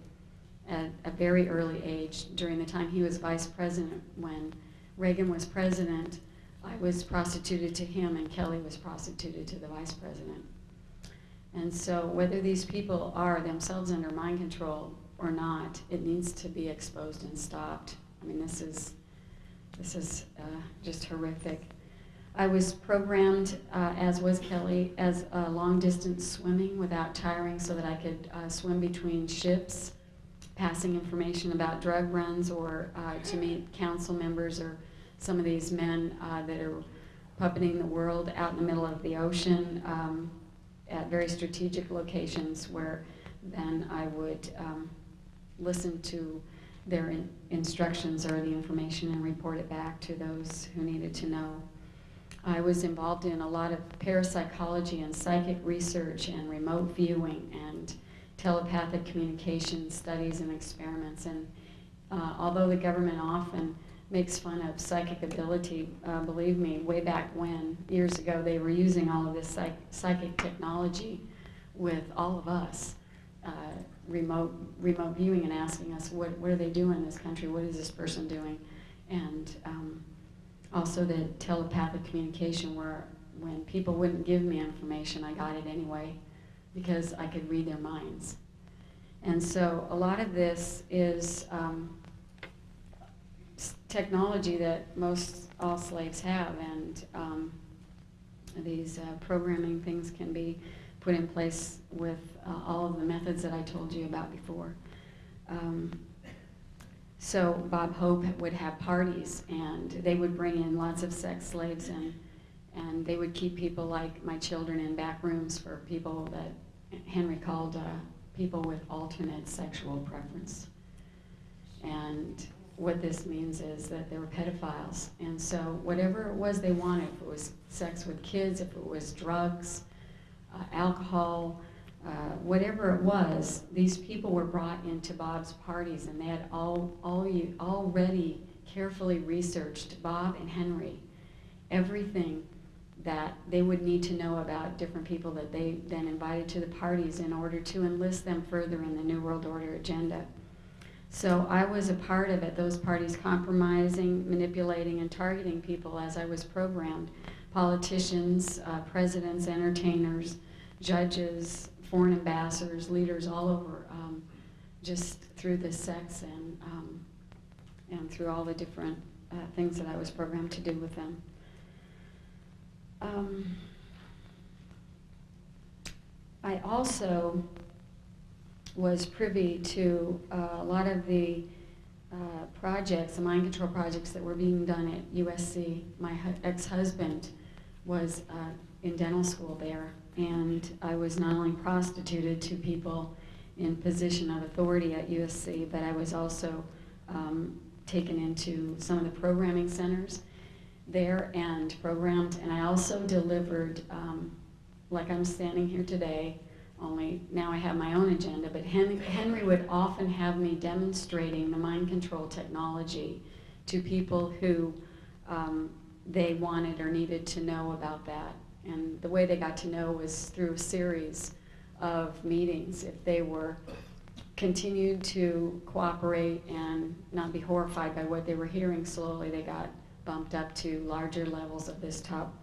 at a very early age during the time he was vice president. When Reagan was president, I was prostituted to him and Kelly was prostituted to the vice president. And so whether these people are themselves under mind control or not, it needs to be exposed and stopped. I mean, this is just horrific. I was programmed, as was Kelly, as long-distance swimming without tiring so that I could swim between ships, passing information about drug runs or to meet council members or some of these men that are puppeting the world out in the middle of the ocean at very strategic locations, where then I would listen to their instructions or the information and report it back to those who needed to know. I was involved in a lot of parapsychology and psychic research and remote viewing and telepathic communication studies and experiments. And although the government often makes fun of psychic ability, believe me, way back when, years ago, they were using all of this psychic technology with all of us, remote viewing and asking us, what are they doing in this country? What is this person doing? And also the telepathic communication, where when people wouldn't give me information, I got it anyway because I could read their minds. And so a lot of this is technology that all slaves have, and these programming things can be put in place with all of the methods that I told you about before. So Bob Hope would have parties, and they would bring in lots of sex slaves, and they would keep people like my children in back rooms for people that Henry called people with alternate sexual preference. And what this means is that they were pedophiles. And so whatever it was they wanted, if it was sex with kids, if it was drugs, alcohol, whatever it was, these people were brought into Bob's parties, and they had already carefully researched, Bob and Henry, everything that they would need to know about different people that they then invited to the parties in order to enlist them further in the New World Order agenda. So I was a part of at those parties compromising, manipulating, and targeting people as I was programmed. Politicians, presidents, entertainers, judges, foreign ambassadors, leaders all over, just through the sex and through all the different things that I was programmed to do with them. I also was privy to a lot of the projects, the mind control projects that were being done at USC. My ex-husband was in dental school there, and I was not only prostituted to people in position of authority at USC, but I was also taken into some of the programming centers there and programmed, and I also delivered, like I'm standing here today, only now I have my own agenda, but Henry would often have me demonstrating the mind control technology to people who they wanted or needed to know about that. And the way they got to know was through a series of meetings. If they were continued to cooperate and not be horrified by what they were hearing, slowly they got bumped up to larger levels of this top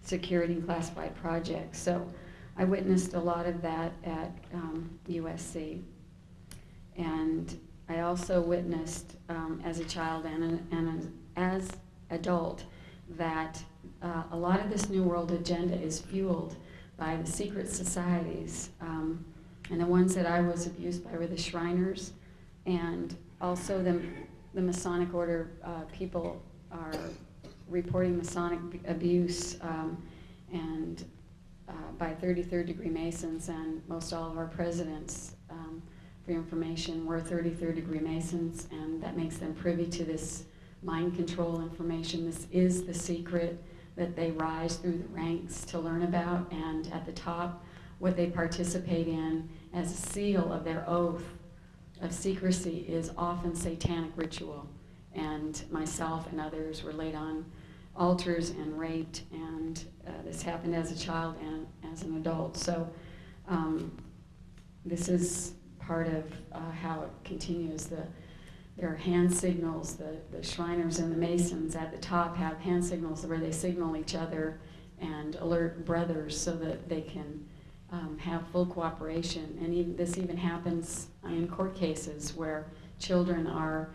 security and classified project. So I witnessed a lot of that at USC. And I also witnessed as a child and as adult that a lot of this New World agenda is fueled by the secret societies. And the ones that I was abused by were the Shriners, and also the Masonic Order people are reporting Masonic abuse and by 33rd degree Masons, and most all of our presidents, for your information, were 33rd degree Masons, and that makes them privy to this mind control information. This is the secret that they rise through the ranks to learn about, and at the top, what they participate in as a seal of their oath of secrecy is often satanic ritual. And myself and others were laid on altars and raped, and this happened as a child and as an adult. So this is part of how it continues. There are hand signals. The Shriners and the Masons at the top have hand signals where they signal each other and alert brothers so that they can have full cooperation. And this even happens in court cases where children are,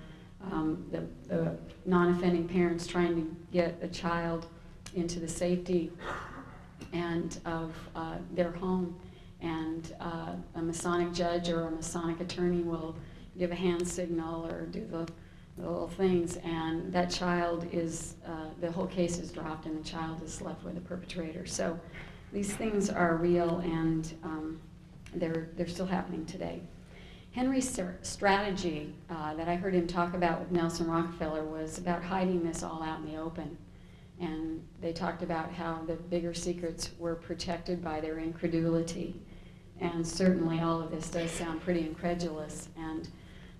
the non-offending parents trying to get a child into the safety and of their home, and a Masonic judge or a Masonic attorney will give a hand signal or do the little things, and that child is, the whole case is dropped and the child is left with the perpetrator. So these things are real, and they're still happening today. Henry's strategy that I heard him talk about with Nelson Rockefeller was about hiding this all out in the open. And they talked about how the bigger secrets were protected by their incredulity. And certainly all of this does sound pretty incredulous. And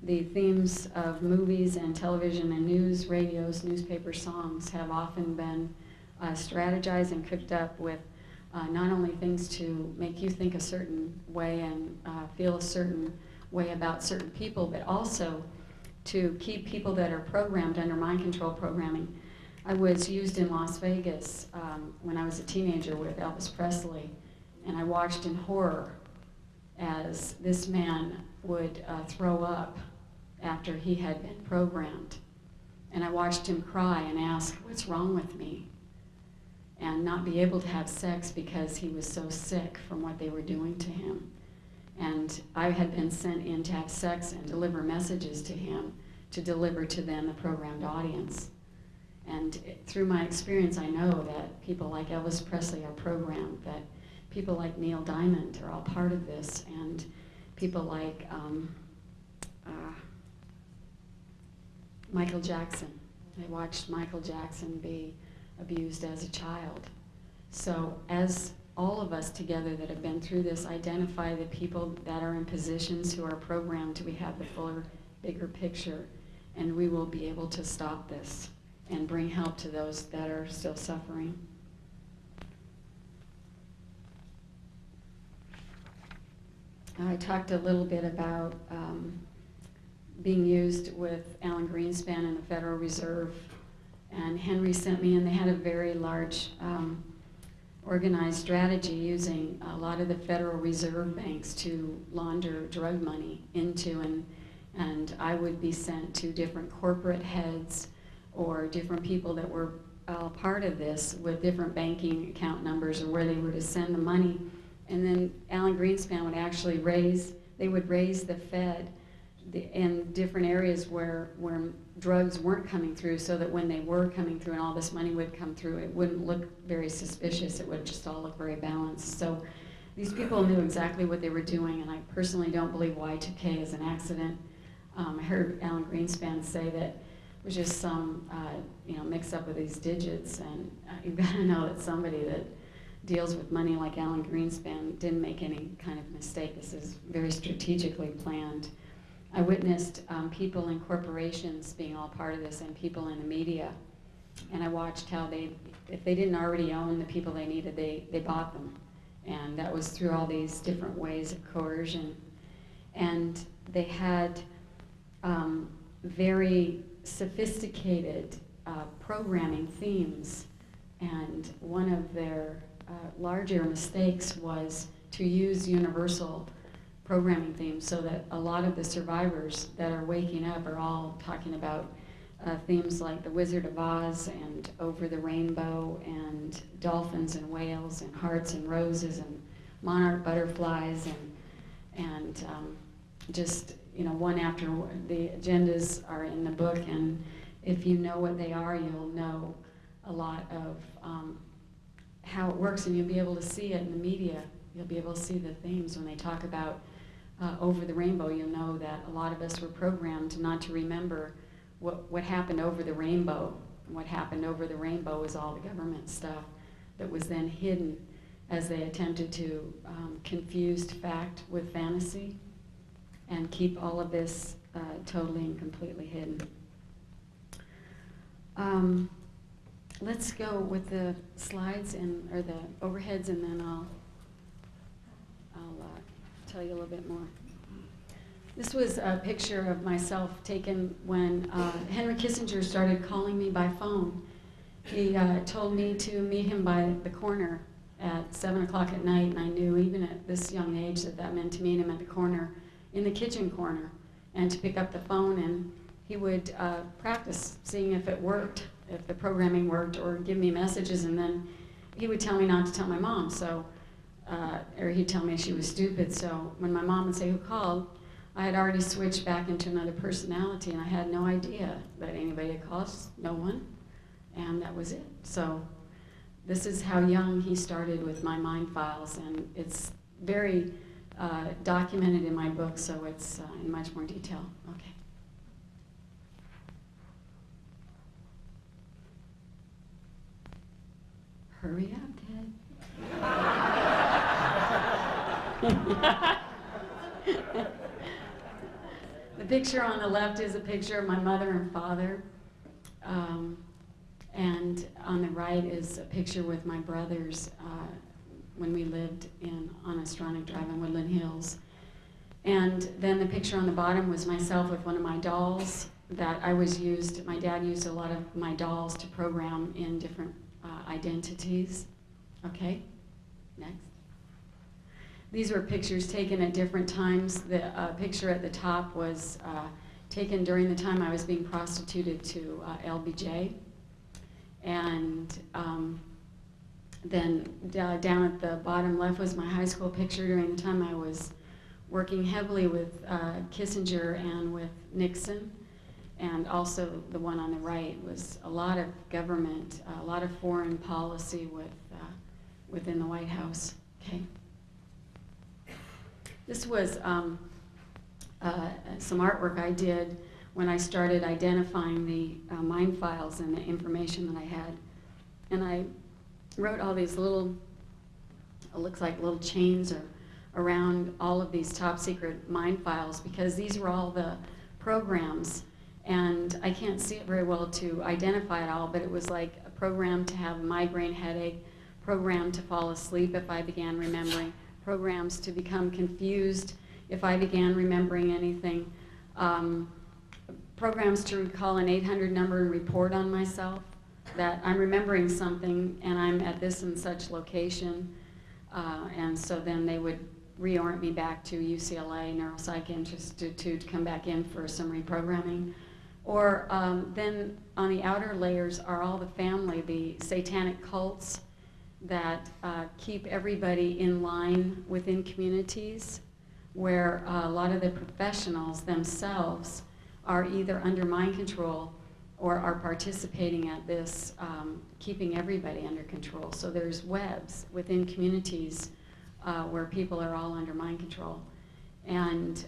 the themes of movies and television and news, radios, newspaper, songs have often been strategized and cooked up with not only things to make you think a certain way and feel a certain way about certain people, but also to keep people that are programmed under mind control programming. I was used in Las Vegas when I was a teenager with Elvis Presley, and I watched in horror as this man would throw up after he had been programmed. And I watched him cry and ask, "What's wrong with me?" and not be able to have sex because he was so sick from what they were doing to him. And I had been sent in to have sex and deliver messages to him, to deliver to them, the programmed audience. And through my experience, I know that people like Elvis Presley are programmed, that people like Neil Diamond are all part of this, and people like Michael Jackson. I watched Michael Jackson be abused as a child. So as all of us together that have been through this identify the people that are in positions who are programmed, we have the fuller, bigger picture. and we will be able to stop this and bring help to those that are still suffering. I talked a little bit about being used with Alan Greenspan and the Federal Reserve, and Henry sent me, and they had a very large organized strategy using a lot of the Federal Reserve banks to launder drug money into, and I would be sent to different corporate heads or different people that were part of this with different banking account numbers or where they were to send the money. And then Alan Greenspan would actually raise the Fed in different areas where drugs weren't coming through, so that when they were coming through and all this money would come through, it wouldn't look very suspicious. It would just all look very balanced. So these people knew exactly what they were doing, and I personally don't believe Y2K is an accident. I heard Alan Greenspan say that it was just some mix up with these digits, and you've got to know that somebody that deals with money like Alan Greenspan didn't make any kind of mistake. This is very strategically planned. I witnessed people in corporations being all part of this and people in the media, and I watched how if they didn't already own the people they needed, they bought them. And that was through all these different ways of coercion. And they had very sophisticated programming themes, and one of their larger mistakes was to use universal programming themes, so that a lot of the survivors that are waking up are all talking about themes like The Wizard of Oz and Over the Rainbow and dolphins and whales and hearts and roses and monarch butterflies and just one after one. The agendas are in the book, and if you know what they are, you'll know a lot of how it works, and you'll be able to see it in the media. You'll be able to see the themes when they talk about Over the Rainbow. You'll know that a lot of us were programmed not to remember what happened over the rainbow. And what happened over the rainbow was all the government stuff that was then hidden as they attempted to confuse fact with fantasy and keep all of this totally and completely hidden. Let's go with the slides or the overheads, and then I'll tell you a little bit more. This was a picture of myself taken when Henry Kissinger started calling me by phone. He told me to meet him by the corner at 7 o'clock at night, and I knew even at this young age that meant to meet him at the corner, in the kitchen corner, and to pick up the phone, and he would practice seeing if it worked, if the programming worked, or give me messages, and then he would tell me not to tell my mom, or he'd tell me she was stupid. So when my mom would say, "Who called?" I had already switched back into another personality, and I had no idea that anybody had called, no one, and that was it. So this is how young he started with my mind files, and it's very documented in my book, so it's in much more detail. Okay. Hurry up, Ted. The picture on the left is a picture of my mother and father, and on the right is a picture with my brothers when we lived on Astronic Drive in Woodland Hills. And then the picture on the bottom was myself with one of my dolls that my dad used a lot of my dolls to program in different identities. Okay, next. These were pictures taken at different times. The picture at the top was taken during the time I was being prostituted to LBJ. And then down at the bottom left was my high school picture during the time I was working heavily with Kissinger and with Nixon. And also the one on the right was a lot of government, a lot of foreign policy within the White House. Okay. This was some artwork I did when I started identifying the mind files and the information that I had. And I wrote all these little, it looks like little chains around all of these top secret mind files, because these were all the programs And I can't see it very well to identify it all, but it was like a program to have a migraine headache, program to fall asleep if I began remembering, programs to become confused if I began remembering anything, programs to recall an 800 number and report on myself that I'm remembering something and I'm at this and such location. And so then they would reorient me back to UCLA Neuropsych Institute to come back in for some reprogramming. Or then on the outer layers are all the family, the satanic cults that keep everybody in line within communities, where a lot of the professionals themselves are either under mind control or are participating at this, keeping everybody under control. So there's webs within communities where people are all under mind control. And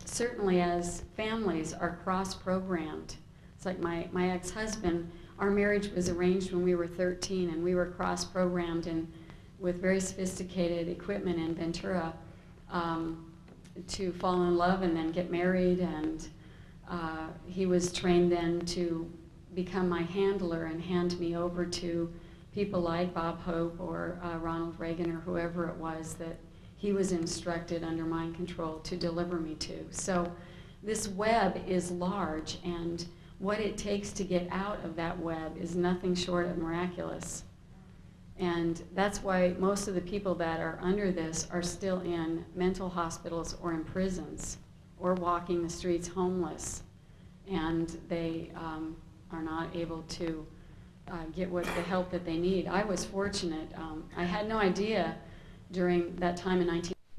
certainly as families are cross-programmed, it's like my ex-husband, our marriage was arranged when we were 13, and we were cross-programmed and with very sophisticated equipment in Ventura to fall in love and then get married. And he was trained then to become my handler and hand me over to people like Bob Hope or Ronald Reagan or whoever it was that he was instructed under mind control to deliver me to. So this web is large, and what it takes to get out of that web is nothing short of miraculous. And that's why most of the people that are under this are still in mental hospitals or in prisons or walking the streets homeless. And they are not able to get the help that they need. I was fortunate. I had no idea during that time in